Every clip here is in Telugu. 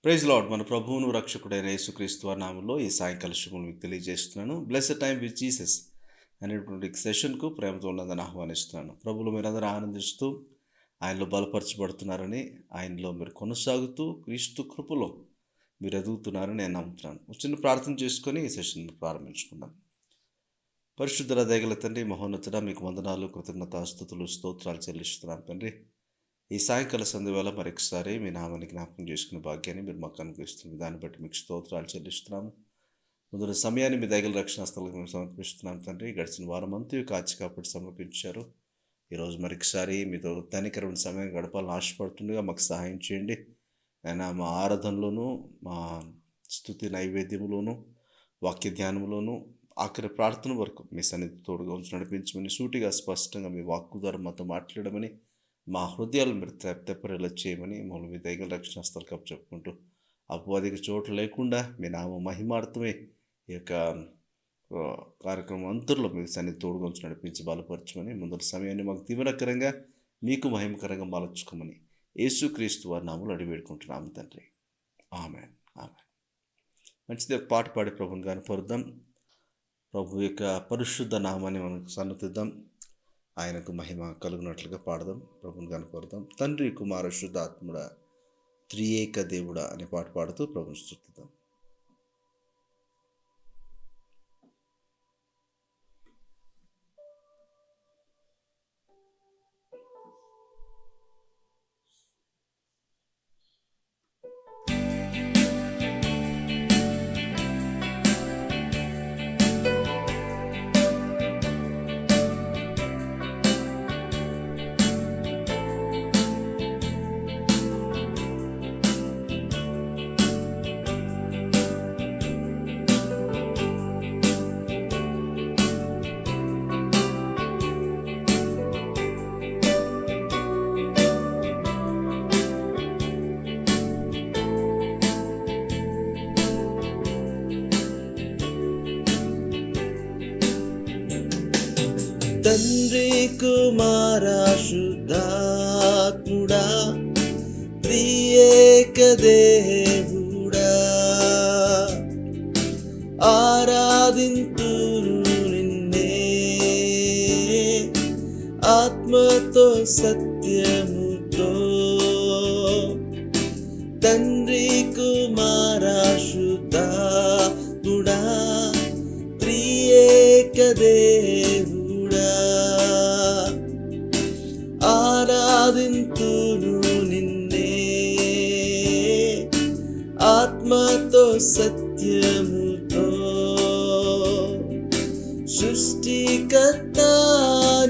Praise lord. మన ప్రభువును రక్షకుడైన యేసుక్రీస్తు వారి నామములో ఈ సాయంకాల శుభములు మీకు తెలియజేస్తున్నాను. బ్లెస్డ్ టైమ్ విత్ జీసస్ అనేటువంటి సెషన్కు ప్రేమతో ఉన్నదని ఆహ్వానిస్తున్నాను. ప్రభువులో మీరందరూ ఆనందిస్తూ ఆయనలో బలపరచబడుతున్నారని, ఆయనలో మీరు కొనసాగుతూ క్రీస్తు కృపలో మీరు ఎదుగుతున్నారని నేను నమ్ముతున్నాను. చిన్న ప్రార్థన చేసుకొని ఈ సెషన్ ప్రారంభించుకుందాం. పరిశుద్ధ దయగల తండ్రి, మహోన్నతుడా, మీకు వందనాలు, కృతజ్ఞతాస్తుతులు, స్తోత్రాలు చెల్లిస్తున్నాను తండ్రి. ఈ సాయంకాల సంధ్య వేళ మరొకసారి మీ నామాన్ని జ్ఞాపకం చేసుకునే భాగ్యాన్ని మీరు మాకు అనుగ్రహిస్తుంది. దాన్ని బట్టి మీకు స్తోత్రాలు చెల్లిస్తున్నాము. ముందున్న సమయాన్ని మీ దయగల రక్షణ స్థలకు మేము సమర్పిస్తున్నాం తండ్రి. గడిచిన వారం అంతా కాచి కాపాడి సమర్పించారు. ఈరోజు మరొకసారి మీతో ధనికరమైన సమయం గడపాలని ఆశపడుతుండగా మాకు సహాయం చేయండి. అయినా మా ఆరాధనలోనూ, మా స్తుతి నైవేద్యంలోనూ, వాక్య ధ్యానంలోనూ, ఆఖరి ప్రార్థన వరకు మీ సన్నిధి తోడుగా ఉంచి నడిపించమని, సూటిగా స్పష్టంగా మీ వాక్కు ద్వారా మాతో మాట్లాడమని, మా హృదయాలు మీరు తెప్పరిలా చేయమని మమ్మల్ని మీ దయగల రక్షణ స్థలకు చెప్పుకుంటూ, అపవాదికి చోటు లేకుండా మీ నామ మహిమార్థమే ఈ యొక్క కార్యక్రమం అంతర్లో మీకు సన్నిధి తోడుగా ఉంచి నడిపించి బలపరచమని, ముందు సమయాన్ని మాకు దీవెనకరంగా మీకు మహిమకరంగా మలచుకోమని యేసుక్రీస్తు వారి నామములో అడిగి వేడుకుంటున్నాము తండ్రి. ఆమేన్. ఆమేన్. మంచిది. ఒక పాట పాడి ప్రభుని కనపరుద్దాం. ప్రభు యొక్క పరిశుద్ధ నామాన్ని మనం సన్నతిద్దాం. ఆయనకు మహిమ కలుగునట్లుగా పాడదాం. ప్రభుని కనపరుద్దాం. తండ్రి, కుమార, శుద్ధాత్ముడా, త్రియేక దేవుడా అనే పాట పాడుతూ ప్రభుని స్తుతిద్దాం. తండ్రి, కుమార, శుద్ధాత్ముడా, త్రియేక దేవుడా, ఆరాధింతును నిన్నే ఆత్మతో సత్యముతో. తండ్రి, కుమార, శుద్ధాత్ముడా, త్రియేక దేవుడా, ఆరాధింతును నిన్నే ఆత్మతో సత్యముతో. సృష్టికర్త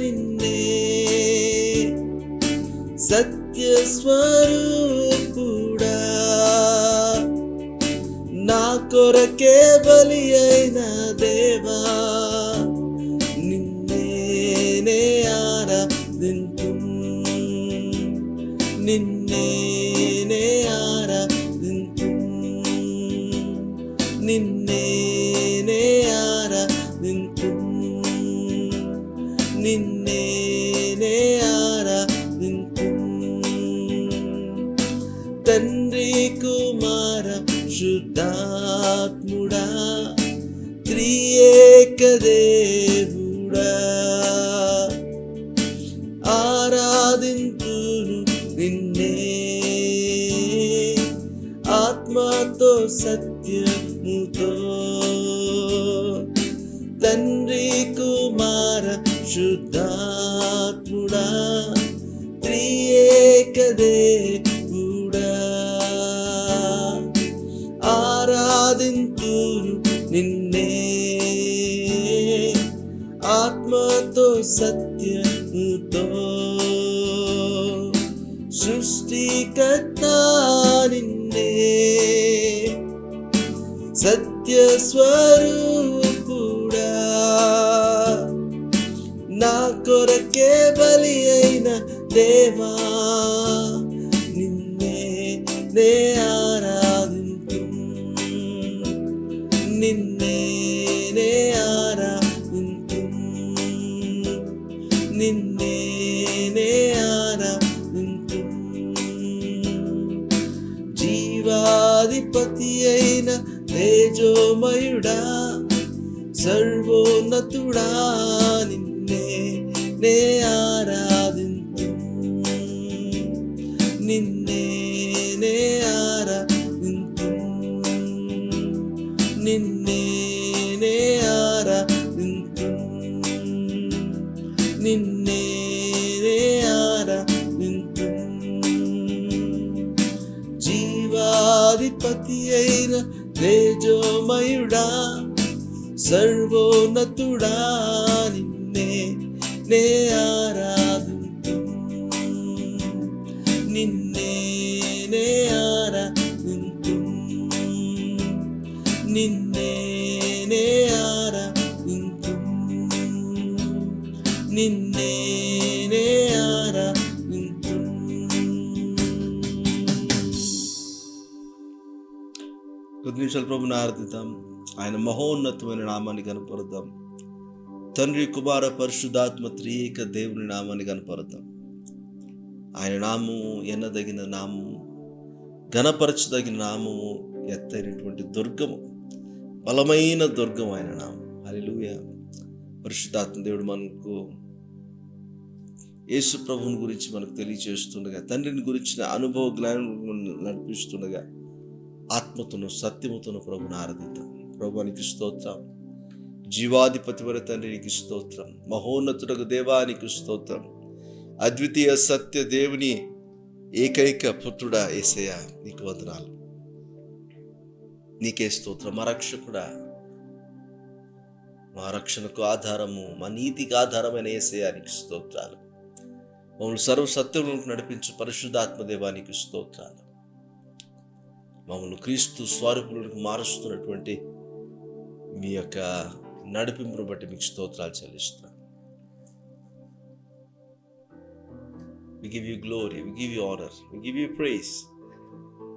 నిన్నే, సత్య స్వరూపుడా, నా కొరకే బలి అయిన దేవా, నిన్నే ఆరాధింతు, నిన్నే ఆరాధింతు, నిన్నే ఆరాధింతు, నిన్నే ఆరాధింతు. తండ్రి, కుమార, శుద్ధాత్ముడా, త్రియేక దేవుడా, ఆరాధింతును నిన్నే ఆత్మతో సత్యముతో. తండ్రి, కుమార, శుద్ధాత్ముడా, త్రియేక దేవుడా, ఆరాధింతును నిన్నే ఆత్మతో సత్యముతో. సృష్టికర్త నిన్నే, సత్య స్వరూపుడా, నా కొరకే బలి అయిన దేవా, నిన్నే ఆరాధింతు, నిన్నే ఆరాధింతు, నిన్నే ఆరాధింతు. జీవాది జీవాధిపతి అయిన తేజోమయుడా, సర్వోన్నతుడా, నిన్నే నే ఆరాధింతు, నిన్నే నే ఆరాధింతు, నిన్నే నే ఆరాధింతు, నిన్నే నే ఆరాధింతు. జీవాధిపతి అయిన తేజోమయుడా, సర్వోన్నతుడా, నిన్నే నే ఆరాధింతు, నిన్నే నే ఆరాధింతు, నిన్నే నే ఆరాధింతు, నిన్నే నే ఆరాధింతు. కొద్ది నిమిషాలు ప్రభుని ఆరాధిద్దాం. ఆయన మహోన్నతమైన నామాన్ని కనపరుద్దాం. తండ్రి, కుమార, పరిశుద్ధాత్మ త్రియేక దేవుని నామాన్ని కనపరుద్దాం. ఆయన నామము ఎన్నదగిన నామము, ఘనపరచదగిన నామము, ఎత్తైనటువంటి దుర్గము, బలమైన దుర్గం ఆయన నామం. హల్లెలూయా. పరిశుద్ధాత్మ దేవుడు మనకు యేసు ప్రభువుని గురించి మనకు తెలియజేస్తుండగా, తండ్రిని గురించిన అనుభవ జ్ఞానం నడిపిస్తుండగా, ఆత్మతోను సత్యముతోను ప్రభుని ఆరాధిద్దాం. ప్రభునికి స్తోత్రం. జీవాధిపతి వర తండ్రి నీకు స్తోత్రం. మహోన్నతుడకు దేవానికి స్తోత్రం. అద్వితీయ సత్య దేవుని ఏకైక పుత్రుడా యేసయ్యా నీకు వందనాలు. నీకే స్తోత్రం. మా రక్షకుడా, మా రక్షణకు ఆధారము, మా నీతికి ఆధారమైన యేసయ్యా నీకు స్తోత్రాలు. మమ్మల్ని సర్వసత్యంలోకి నడిపించు పరిశుద్ధాత్మ దేవానికి స్తోత్రాలు. మమ్మల్ని క్రీస్తు స్వరూపులకు మారుస్తున్నటువంటి మీ యొక్క నడిపింపును బట్టి మీకు స్తోత్రాలు చెల్లిస్తున్నాను. We give you glory, we give you honor, we give you praise.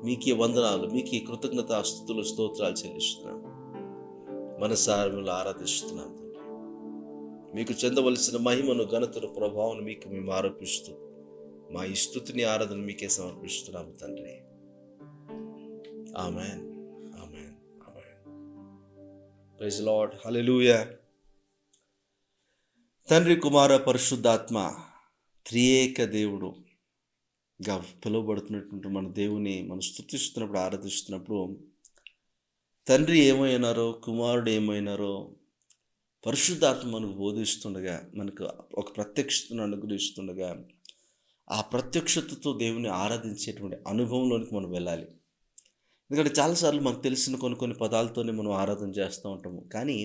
మీకే వందనాలు, మీకే కృతజ్ఞత స్తుతులు స్తోత్రాలు చెల్లిస్తున్నాను. మనసారములు ఆరాధిస్తున్నాం తండ్రి. మీకు చెందవలసిన మహిమను, ఘనతను, ప్రభావం మీకు మేము ఆరోపిస్తూ మా ఈ స్తుతిని, ఆరాధన మీకే సమర్పిస్తున్నాము తండ్రి. ఆమేన్, ఆమేన్, ఆమేన్. Praise the Lord. హల్లెలూయా. తండ్రి, కుమార, పరిశుద్ధాత్మ త్రియేక దేవుడుగా పిలువబడుతున్నటువంటి మన దేవుని మనం స్తుతిస్తున్నప్పుడు, ఆరాధిస్తున్నప్పుడు తండ్రి ఏమైనారో, కుమారుడు ఏమైనారో పరిశుద్ధాత్మ మనకు బోధిస్తుండగా, మనకు ఒక ప్రత్యక్షతను అనుగ్రహిస్తుండగా, ఆ ప్రత్యక్షతతో దేవుని ఆరాధించేటువంటి అనుభవంలోనికి మనం వెళ్ళాలి. ఎందుకంటే చాలాసార్లు మనకు తెలిసిన కొన్ని పదాలతోనే మనం ఆరాధన చేస్తూ ఉంటాము. కానీ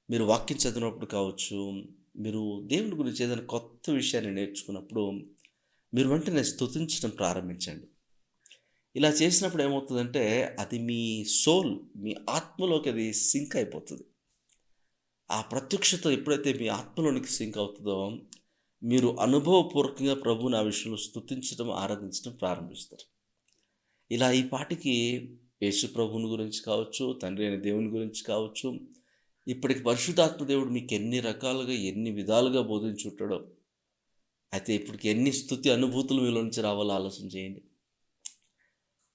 మీరు వాక్యం చదివినప్పుడు కావచ్చు, మీరు దేవుని గురించి ఏదైనా కొత్త విషయాన్ని నేర్చుకున్నప్పుడు మీరు వెంటనే స్తుతించడం ప్రారంభించండి. ఇలా చేసినప్పుడు ఏమవుతుందంటే అది మీ సోల్, మీ ఆత్మలోకి అది సింక్ అయిపోతుంది. ఆ ప్రత్యక్షత ఎప్పుడైతే మీ ఆత్మలోనికి సింక్ అవుతుందో, మీరు అనుభవపూర్వకంగా ప్రభువుని ఆ విషయంలో స్తుతించడం, ఆరాధించడం ప్రారంభిస్తారు. ఇలా ఈ పాటికి యేసు ప్రభువుని గురించి కావచ్చు, తండ్రి అయిన దేవుని గురించి కావచ్చు, ఇప్పటికి పరిశుద్ధాత్మ దేవుడు మీకు ఎన్ని రకాలుగా, ఎన్ని విధాలుగా బోధించుంటాడో, అయితే ఇప్పటికి ఎన్ని స్తుతి అనుభూతులు మీలో నుంచి రావాలో ఆలోచన చేయండి.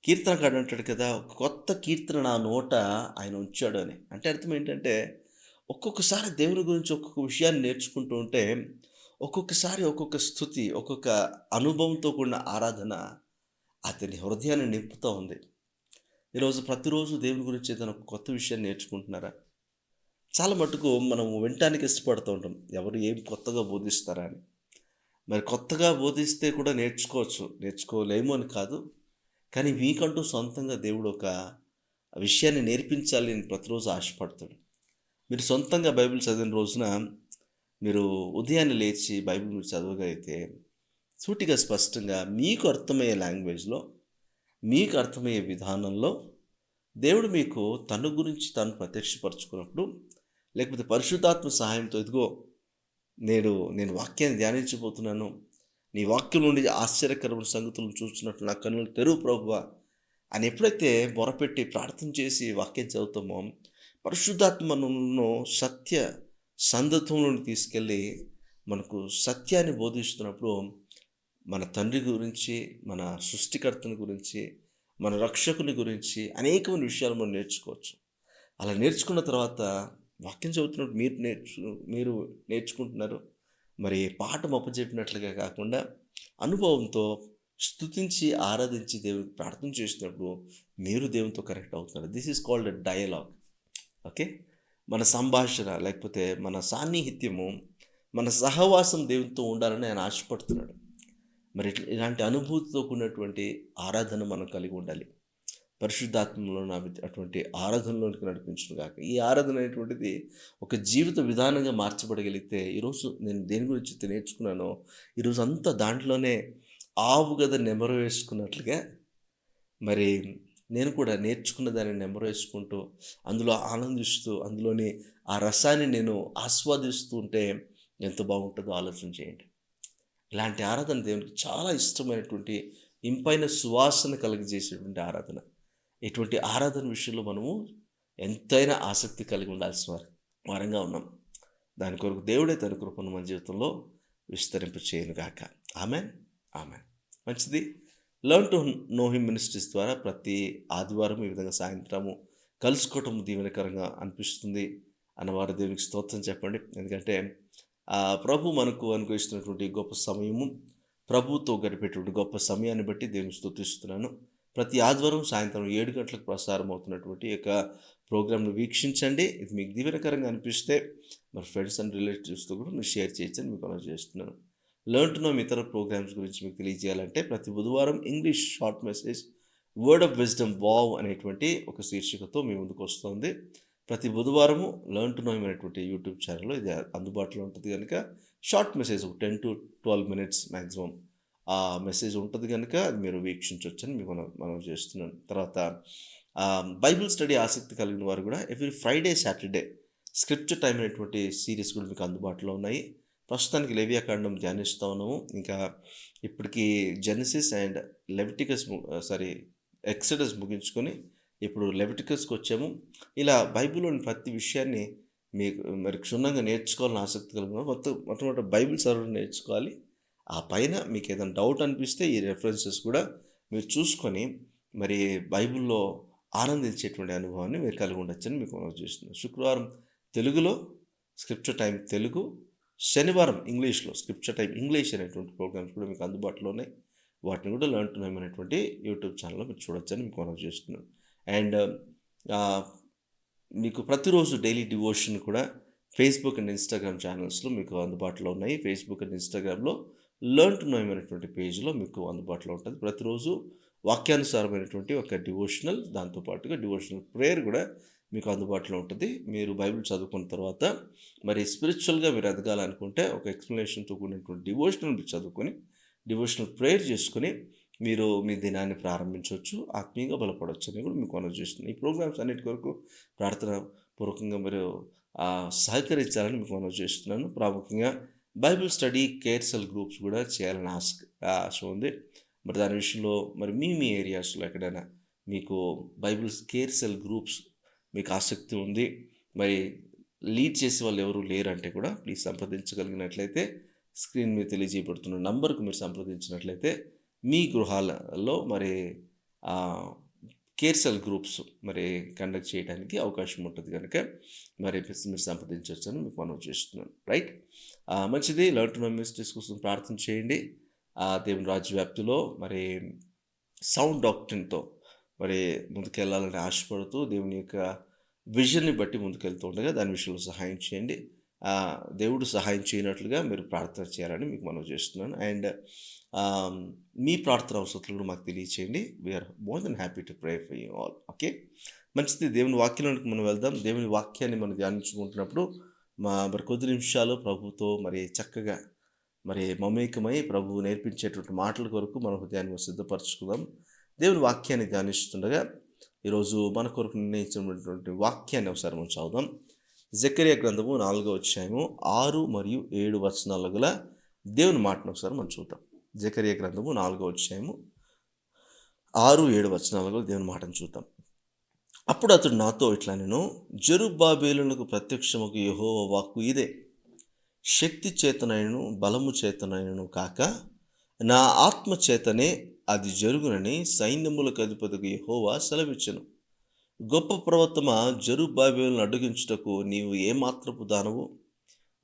కీర్తనకాడు అంటాడు కదా, కొత్త కీర్తన నా నోట ఆయన ఉంచాడు అని. అంటే అర్థం ఏంటంటే, ఒక్కొక్కసారి దేవుని గురించి ఒక్కొక్క విషయాన్ని నేర్చుకుంటూ ఉంటే, ఒక్కొక్కసారి ఒక్కొక్క స్తుతి, ఒక్కొక్క అనుభవంతో కూడిన ఆరాధన అతని హృదయాన్ని నింపుతూ ఉంది. ఈరోజు ప్రతిరోజు దేవుని గురించి ఏదైనా ఒక కొత్త విషయాన్ని నేర్చుకుంటున్నారా? చాలా మటుకు మనం వినటానికి ఇష్టపడుతూ ఉంటాం, ఎవరు ఏం కొత్తగా బోధిస్తారా అని. మరి కొత్తగా బోధిస్తే కూడా నేర్చుకోవచ్చు, నేర్చుకోలేము అని కాదు. కానీ మీకంటూ సొంతంగా దేవుడు ఒక విషయాన్ని నేర్పించాలి అని ప్రతిరోజు ఆశపడతాడు. మీరు సొంతంగా బైబిల్ చదివిన రోజున మీరు ఉదయాన్నే లేచి బైబిల్ మీరు చదవగలిగితే సూటిగా, స్పష్టంగా మీకు అర్థమయ్యే లాంగ్వేజ్లో, మీకు అర్థమయ్యే విధానంలో దేవుడు మీకు తన గురించి తాను ప్రత్యక్షపరచుకున్నప్పుడు, లేకపోతే పరిశుద్ధాత్మ సహాయంతో ఇదిగో నేను వాక్యాన్ని ధ్యానించబోతున్నాను, నీ వాక్యం నుండి ఆశ్చర్యకరమైన సంగతులను చూస్తున్నట్లు నా కన్నులు తెరువు ప్రభువా అని ఎప్పుడైతే మొరపెట్టి ప్రార్థన చేసి వాక్యం చదువుతామో, పరిశుద్ధాత్మ మనను సత్య సందర్భంలోని తీసుకెళ్ళి మనకు సత్యాన్ని బోధిస్తున్నప్పుడు మన తండ్రి గురించి, మన సృష్టికర్తని గురించి, మన రక్షకుని గురించి అనేకమైన విషయాలు మనం నేర్చుకోవచ్చు. అలా నేర్చుకున్న తర్వాత వాక్యం చదువుతున్నప్పుడు మీరు నేర్చుకుంటున్నారు. మరి పాఠం అప్పజెప్పినట్లుగా కాకుండా అనుభవంతో స్తుతించి, ఆరాధించి దేవునికి ప్రార్థన చేసినప్పుడు మీరు దేవునితో కనెక్ట్ అవుతున్నారు. This is called a dialogue. Okay. మన సంభాషణ లేకపోతే మన సాన్నిహిత్యము, మన సహవాసం దేవునితో ఉండాలని ఆయన ఆశపడుతున్నాడు. మరి ఇలాంటి అనుభూతితో కూడినటువంటి ఆరాధన మనం కలిగి ఉండాలి. పరిశుద్ధాత్మలో అటువంటి ఆరాధనలోనికి నడిపించును గాక. ఈ ఆరాధన అనేటువంటిది ఒక జీవిత విధానంగా మార్చబడగలిగితే, ఈరోజు నేను దేని గురించి అయితే నేర్చుకున్నానో, ఈరోజు అంతా దాంట్లోనే ఆవు గద నెమరు వేసుకున్నట్లుగా మరి నేను కూడా నేర్చుకున్న దాన్ని నెమరు వేసుకుంటూ, అందులో ఆనందిస్తూ, అందులోని ఆ రసాన్ని నేను ఆస్వాదిస్తూ ఉంటే ఎంత బాగుంటుందో ఆలోచన చేయండి. ఇలాంటి ఆరాధన దేవునికి చాలా ఇష్టమైనటువంటి, ఇంపైన సువాసన కలుగజేసేటువంటి ఆరాధన. ఇటువంటి ఆరాధన విషయంలో మనము ఎంతైనా ఆసక్తి కలిగి ఉండాల్సిన వారంగా ఉన్నాం. దాని కొరకు దేవుడే తన కృపను మన జీవితంలో విస్తరింప చేయనుగాక. ఆమెన్. ఆమెన్. మంచిది. Learn to know him ministries ద్వారా ప్రతి ఆదివారం ఈ విధంగా సాయంత్రము కలుసుకోవటం దీవెనకరంగా అనిపిస్తుంది అన్నవారు దేవునికి స్తోత్రం చెప్పండి. ఎందుకంటే ప్రభు మనకు అనుగ్రహిస్తున్నటువంటి గొప్ప సమయము, ప్రభుతో గడిపేటువంటి గొప్ప సమయాన్ని బట్టి దేవుని స్తుతిస్తున్నాను. ప్రతి ఆదివారం సాయంత్రం 7 గంటలకు ప్రసారం అవుతున్నటువంటి యొక్క ప్రోగ్రామ్ను వీక్షించండి. ఇది మీకు దీవెనకరంగా అనిపిస్తే మరి ఫ్రెండ్స్ అండ్ రిలేటివ్స్తో కూడా మీరు షేర్ చేయొచ్చని మీకు అనౌన్స్ చేస్తున్నాను. లర్న్ టు నో ఇతర ప్రోగ్రామ్స్ గురించి మీకు తెలియజేయాలంటే ప్రతి బుధవారం English short message word of wisdom wow అనేటువంటి ఒక శీర్షికతో మీ ముందుకు వస్తుంది. ప్రతి బుధవారము లర్న్ టు నో అనేటువంటి యూట్యూబ్ ఛానల్లో ఇది అందుబాటులో ఉంటుంది కనుక short message 10 to 12 minutes maximum ఆ మెసేజ్ ఉంటుంది కనుక అది మీరు వీక్షించవచ్చని మీకు మనం చేస్తున్నాను. తర్వాత బైబిల్ స్టడీ ఆసక్తి కలిగిన వారు కూడా every Friday, Saturday scripture time అనేటువంటి సిరీస్ కూడా మీకు అందుబాటులో ఉన్నాయి. ప్రస్తుతానికి లేవియాకాండం ధ్యానిస్తూ ఉన్నాము. ఇంకా ఇప్పటికి జెనసిస్ అండ్ ఎక్సడస్ ముగించుకొని ఇప్పుడు లెవిటికస్కి వచ్చాము. ఇలా బైబిల్లోని ప్రతి విషయాన్ని మీకు మరి క్షుణ్ణంగా నేర్చుకోవాలని ఆసక్తి కలిగిన మొట్టమొదటి బైబిల్ చదవడం నేర్చుకోవాలి. ఆ పైన మీకు ఏదైనా డౌట్ అనిపిస్తే ఈ రెఫరెన్సెస్ కూడా మీరు చూసుకొని మరి బైబిల్లో ఆనందించేటువంటి అనుభవాన్ని మీరు కలిగి ఉండొచ్చని మీకు మనం చేస్తున్నాను. శుక్రవారం తెలుగులో స్క్రిప్చర్ టైం తెలుగు, శనివారం ఇంగ్లీష్లో స్క్రిప్చర్ టైం ఇంగ్లీష్ అనేటువంటి ప్రోగ్రామ్స్ కూడా మీకు అందుబాటులో ఉన్నాయి. వాటిని కూడా లర్న్ టు నో అనేటువంటి యూట్యూబ్ ఛానల్లో మీరు చూడొచ్చని మీకు మనం చేస్తున్నాను. అండ్ మీకు ప్రతిరోజు డైలీ డివోషన్ కూడా ఫేస్బుక్ అండ్ ఇన్స్టాగ్రామ్ ఛానల్స్లో మీకు అందుబాటులో ఉన్నాయి. ఫేస్బుక్ అండ్ ఇన్స్టాగ్రామ్లో లర్న్ టు నో అనేటువంటి పేజ్లో మీకు అందుబాటులో ఉంటుంది. ప్రతిరోజు వాక్యానుసారమైనటువంటి ఒక డివోషనల్, దాంతోపాటుగా డివోషనల్ ప్రేయర్ కూడా మీకు అందుబాటులో ఉంటుంది. మీరు బైబిల్ చదువుకున్న తర్వాత మరి స్పిరిచువల్గా మీరు ఎదగాలనుకుంటే ఒక ఎక్స్ప్లెనేషన్తో కూడినటువంటి డివోషనల్ మీరు చదువుకొని డివోషనల్ ప్రేయర్ చేసుకుని మీరు మీ దినాన్ని ప్రారంభించవచ్చు, ఆత్మీయంగా బలపడవచ్చు అని కూడా మీకు అనౌన్స్ చేస్తున్నాను. ఈ ప్రోగ్రామ్స్ అన్నిటి కొరకు ప్రార్థన పూర్వకంగా మీరు సహకరించాలని మీకు అనౌన్స్ చేస్తున్నాను. ప్రాముఖ్యంగా Bible study care cell groups కూడా చేయాలని ఆశ ఉంది. మరి దాని విషయంలో మరి మీ ఏరియాస్లో ఎక్కడైనా మీకు బైబిల్ కేర్ సెల్ గ్రూప్స్ మీకు ఆసక్తి ఉంది, మరి లీడ్ చేసే వాళ్ళు ఎవరు లేరంటే కూడా ప్లీజ్ సంప్రదించగలిగినట్లయితే స్క్రీన్ మీద తెలియజేయబడుతున్న నంబర్కు మీరు సంప్రదించినట్లయితే మీ గృహాలలో మరి కేర్ సెల్ గ్రూప్స్ మరి కండక్ట్ చేయడానికి అవకాశం ఉంటుంది కనుక మరి మీరు సంప్రదించవచ్చు అని మీకు మనం చేస్తున్నాను. రైట్. మంచిది. లర్న్ టు నో మినిస్ట్రీస్ కోసం ప్రార్థన చేయండి. దేవుని రాజ్య వ్యాప్తిలో మరి సౌండ్ డాక్ట్రిన్తో మరి ముందుకెళ్ళాలని ఆశపడుతూ దేవుని యొక్క విజన్ని బట్టి ముందుకెళ్తూ ఉండగా దాని విషయంలో సహాయం చేయండి. దేవుడు సహాయం చేయనట్లుగా మీరు ప్రార్థన చేయాలని మీకు మనం చేస్తున్నాను. అండ్ మీ ప్రార్థన అవసరాలు కూడా మాకు తెలియచేయండి. We're more than happy to pray for you all. Okay. మంచిది. దేవుని వాక్యంలోనికి మనం వెళ్దాం. దేవుని వాక్యాన్ని మనం ధ్యానించుకుంటున్నప్పుడు మరి కొద్ది నిమిషాలు ప్రభుతో మరి చక్కగా మరి మమేకమై ప్రభువు నేర్పించేటువంటి మాటల కొరకు మన హృదయాన్ని సిద్ధపరచుకుందాం. దేవుని వాక్యాన్ని ధ్యానిస్తుండగా ఈరోజు మన కొరకు నిర్ణయించినటువంటి వాక్యాన్ని ఒకసారి మనం చదువుదాం. జకరియా గ్రంథము 4వ అధ్యాయము 6 మరియు 7 వచనాల గల దేవుని మాటను ఒకసారి మనం చూద్దాం. జకరియా గ్రంథము 4వ అధ్యాయము 6, 7 వచనాల గల దేవుని మాటను చూద్దాం. అప్పుడు అతడు నాతో ఇట్లా, నేను జెరుబ్బాబేలునకు ప్రత్యక్షముకు యెహోవా వాక్కు ఇదే, శక్తి చేతనైనను బలము చేతనైనను కాక నా ఆత్మ చేతనే అది జరుగునని సైన్యములకు అధిపతికి యెహోవా సెలవిచ్చెను. గొప్ప ప్రవర్తమ జెరుబ్బాబెలును అడ్డగించుటకు నీవు ఏమాత్రపు దానవు?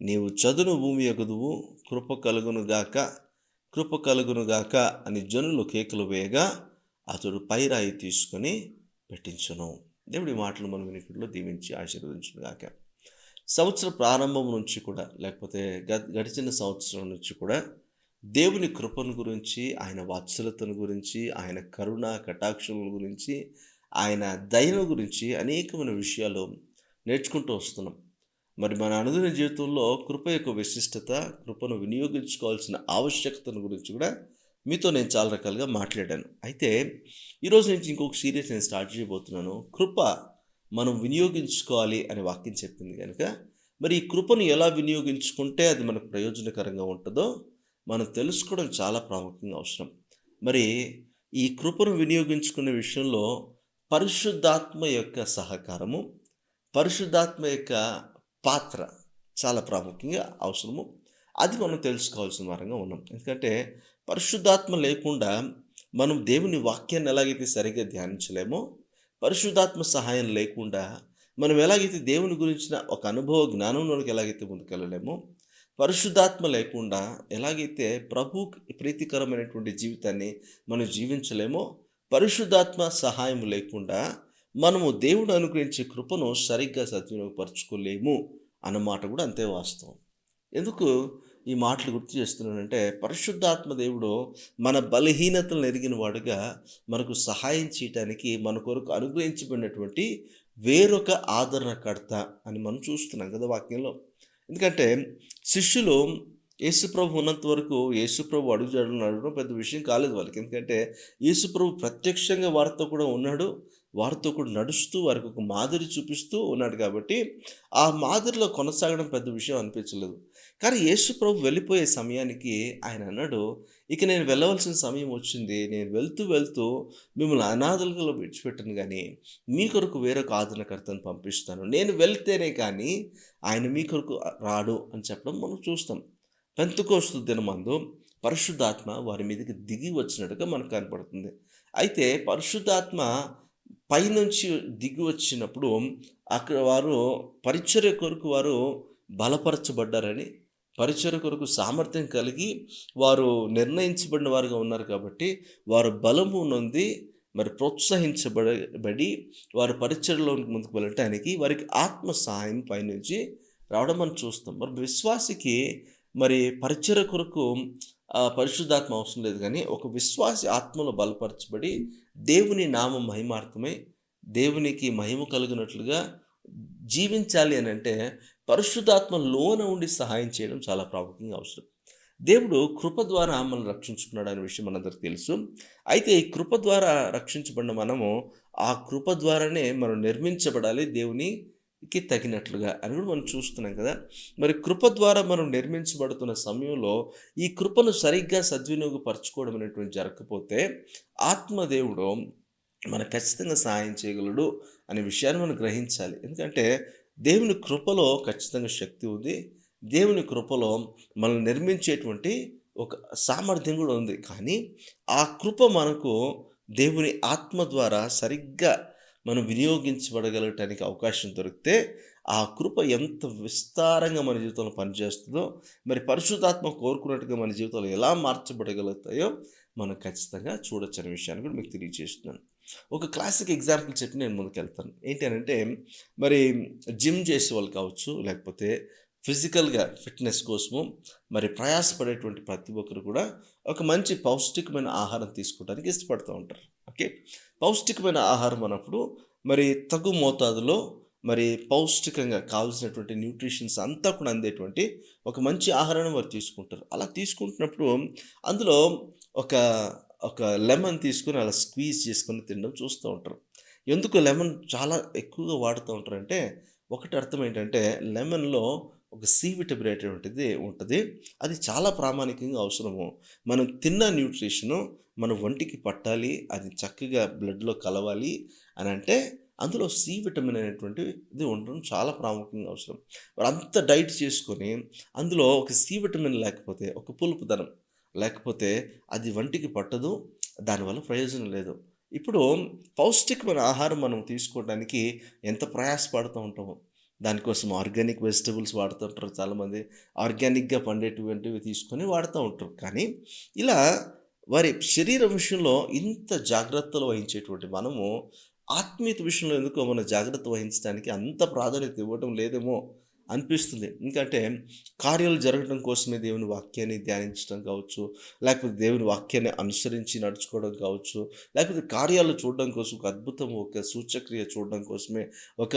నీవు చదును భూమి ఎగుదువు, కృప కలుగును గాక, కృప కలుగును గాక అని జనులు కేకలు వేయగా అతడు పైరాయి తీసుకొని పెట్టించును. దేవుడి మాటలు మన వినికిడిలో దీవించి ఆశీర్వదించును గాక. సంవత్సర ప్రారంభం నుంచి కూడా, లేకపోతే గడిచిన సంవత్సరం నుంచి కూడా దేవుని కృపను గురించి, ఆయన వాత్సల్యతను గురించి, ఆయన కరుణ కటాక్షముల గురించి, ఆయన దయను గురించి అనేకమైన విషయాలు నేర్చుకుంటూ వస్తున్నాం. మరి మన అనుదిన జీవితంలో కృప యొక్క విశిష్టత, కృపను వినియోగించుకోవాల్సిన ఆవశ్యకతను గురించి కూడా మీతో నేను చాలా రకాలుగా మాట్లాడాను. అయితే ఈరోజు నుంచి ఇంకొక సీరీస్ నేను స్టార్ట్ చేయబోతున్నాను. కృప మనం వినియోగించుకోవాలి అనే వాక్యం చెప్పింది కనుక, మరి ఈ కృపను ఎలా వినియోగించుకుంటే అది మనకు ప్రయోజనకరంగా ఉంటుందో మనం తెలుసుకోవడం చాలా ప్రాముఖ్యంగా అవసరం. మరి ఈ కృపను వినియోగించుకునే విషయంలో పరిశుద్ధాత్మ యొక్క సహకారము, పరిశుద్ధాత్మ యొక్క పాత్ర చాలా ప్రాముఖ్యంగా అవసరము. అది మనం తెలుసుకోవాల్సిన వారంగా ఉన్నాం. ఎందుకంటే పరిశుద్ధాత్మ లేకుండా మనం దేవుని వాక్యాన్ని ఎలాగైతే సరిగ్గా ధ్యానించలేమో, పరిశుద్ధాత్మ సహాయం లేకుండా మనం ఎలాగైతే దేవుని గురించిన ఒక అనుభవ జ్ఞానంలోనికి ఎలాగైతే ముందుకెళ్ళలేమో, పరిశుద్ధాత్మ లేకుండా ఎలాగైతే ప్రభువుకి ప్రీతికరమైనటువంటి జీవితాన్ని మనం జీవించలేమో, పరిశుద్ధాత్మ సహాయం లేకుండా మనము దేవుడు అనుగ్రహించే కృపను సరిగ్గా సద్వినియోగపరచుకోలేము అన్నమాట కూడా అంతే వాస్తవం. ఎందుకు ఈ మాటలు గుర్తు చేస్తున్నానంటే, పరిశుద్ధాత్మ దేవుడు మన బలహీనతలను ఎరిగిన వాడుగా మనకు సహాయం చేయటానికి మన కొరకు అనుగ్రహించబడినటువంటి వేరొక ఆదరణకర్త అని మనం చూస్తున్నాం కదా వాక్యంలో. ఎందుకంటే శిష్యులు యేసుప్రభు ఉన్నంత వరకు యేసుప్రభు అడుగుజాడలు నడవడం పెద్ద విషయం కాలేదు వాళ్ళకి. ఎందుకంటే యేసుప్రభు ప్రత్యక్షంగా వారితో కూడా ఉన్నాడు, వారితో కూడా నడుస్తూ వారికి ఒక మాదిరి చూపిస్తూ ఉన్నాడు కాబట్టి ఆ మాదిరిలో కొనసాగడం పెద్ద విషయం అనిపించలేదు. కానీ యేసుప్రభు వెళ్ళిపోయే సమయానికి ఆయన అన్నాడు, ఇక నేను వెళ్ళవలసిన సమయం వచ్చింది, నేను వెళ్తూ వెళ్తూ మిమ్మల్ని అనాథలుగా విడిచిపెట్టను, కానీ మీ కొరకు వేరొక ఆదరణకర్తను పంపిస్తాను, నేను వెళ్తేనే కానీ ఆయన మీ కొరకు రాడు అని చెప్పడం మనం చూస్తాం. పెంతెకోస్తు దినమందు పరిశుద్ధాత్మ వారి మీదకి దిగి వచ్చినట్టుగా మనకు కనపడుతుంది. అయితే పరిశుద్ధాత్మ పైనుంచి దిగి వచ్చినప్పుడు అక్కడ వారు పరిచర్య కొరకు వారు బలపరచబడ్డారని, పరిచర్య కొరకు సామర్థ్యం కలిగి వారు నిర్ణయించబడిన వారుగా ఉన్నారు కాబట్టి వారు బలము నొంది మరి ప్రోత్సహించబడి వారు పరిచర్యలోనికి ముందుకు వెళ్ళటానికి వారికి ఆత్మ సహాయం పైనుంచి రావడం మనం చూస్తాం. మరి విశ్వాసికి మరి పరిచర్య కొరకు పరిశుద్ధాత్మ అవసరం లేదు, కానీ ఒక విశ్వాసి ఆత్మలో బలపరచబడి దేవుని నామ మహిమార్థమై దేవునికి మహిమ కలిగినట్లుగా జీవించాలి అని అంటే పరిశుద్ధాత్మ లోన ఉండి సహాయం చేయడం చాలా ప్రాముఖ్యంగా అవసరం. దేవుడు కృప ద్వారా మనల్ని రక్షించుకున్నాడు అనే విషయం మనందరికీ తెలుసు. అయితే ఈ కృప ద్వారా రక్షించబడిన మనము ఆ కృప ద్వారానే మనం నిర్మించబడాలి దేవునికి తగినట్లుగా అని కూడా మనం చూస్తున్నాం కదా. మరి కృప ద్వారా మనం నిర్మించబడుతున్న సమయంలో ఈ కృపను సరిగ్గా సద్వినియోగపరచుకోవడం అనేటువంటి జరగకపోతే ఆత్మదేవుడు మనకు ఖచ్చితంగా సహాయం చేయగలడు అనే విషయాన్ని మనం గ్రహించాలి. ఎందుకంటే దేవుని కృపలో ఖచ్చితంగా శక్తి ఉంది, దేవుని కృపలో మనల్ని నిర్మించేటువంటి ఒక సామర్థ్యం కూడా ఉంది. కానీ ఆ కృప మనకు దేవుని ఆత్మ ద్వారా సరిగ్గా మనం వినియోగించబడగలగటానికి అవకాశం దొరికితే ఆ కృప ఎంత విస్తారంగా మన జీవితంలో పనిచేస్తుందో, మరి పరిశుద్ధాత్మ కోరుకున్నట్టుగా మన జీవితంలో ఎలా మార్చబడగలుగుతాయో మనం ఖచ్చితంగా చూడొచ్చు అనే విషయాన్ని కూడా మీకు తెలియజేస్తున్నాను. ఒక క్లాసిక్ ఎగ్జాంపుల్ చెప్పి నేను ముందుకెళ్తాను. ఏంటి అనంటే, మరి జిమ్ చేసే వాళ్ళు కావచ్చు, లేకపోతే ఫిజికల్గా ఫిట్నెస్ కోసము మరి ప్రయాసపడేటువంటి ప్రతి ఒక్కరు కూడా ఒక మంచి పౌష్టికమైన ఆహారం తీసుకోవడానికి ఇష్టపడుతూ ఉంటారు. ఓకే, పౌష్టికమైన ఆహారం అన్నప్పుడు మరి తగు మోతాదులో మరి పౌష్టికంగా కావాల్సినటువంటి న్యూట్రిషన్స్ అంతా కూడా అందేటువంటి ఒక మంచి ఆహారాన్ని వారు తీసుకుంటారు. అలా తీసుకుంటున్నప్పుడు అందులో ఒక ఒక లెమన్ తీసుకొని అలా స్క్వీజ్ చేసుకొని తినడం చూస్తూ ఉంటారు. ఎందుకు లెమన్ చాలా ఎక్కువగా వాడుతూ ఉంటారంటే, ఒకటి అర్థం ఏంటంటే లెమన్లో ఒక సి విటమిన్ అనేటువంటిది ఉంటుంది. అది చాలా ప్రామాణికంగా అవసరము. మనం తిన్న న్యూట్రిషను మన ఒంటికి పట్టాలి, అది చక్కగా బ్లడ్లో కలవాలి అని అంటే అందులో సి విటమిన్ అనేటువంటిది ఉండడం చాలా ప్రాముఖ్యంగా అవసరం. మరి అంత డైట్ చేసుకొని అందులో ఒక సి విటమిన్ లేకపోతే ఒక పులుపుదనం, లేకపోతే అది వంటికి పట్టదు. దానివల్ల ప్రయోజనం లేదు. ఇప్పుడు పౌష్టికమైన ఆహారం మనం తీసుకోవడానికి ఎంత ప్రయాసపడుతూ ఉంటామో. దానికోసం ఆర్గానిక్ వెజిటబుల్స్ వాడుతూ ఉంటారు చాలామంది. ఆర్గానిక్‌గా పండేటువంటివి తీసుకొని వాడుతూ ఉంటారు. కానీ ఇలా వారి శరీరం విషయంలో ఇంత జాగ్రత్తలు వహించేటువంటి మనము, ఆత్మీయత విషయంలో ఎందుకో మన జాగ్రత్త వహించడానికి అంత ప్రాధాన్యత ఇవ్వటం లేదేమో అనిపిస్తుంది. ఎందుకంటే కార్యాలు జరగడం కోసమే దేవుని వాక్యాన్ని ధ్యానించడం కావచ్చు, లేకపోతే దేవుని వాక్యాన్ని అనుసరించి నడుచుకోవడం కావచ్చు, లేకపోతే కార్యాలు చూడడం కోసం ఒక అద్భుతం, ఒక సూచక్రియ చూడడం కోసమే, ఒక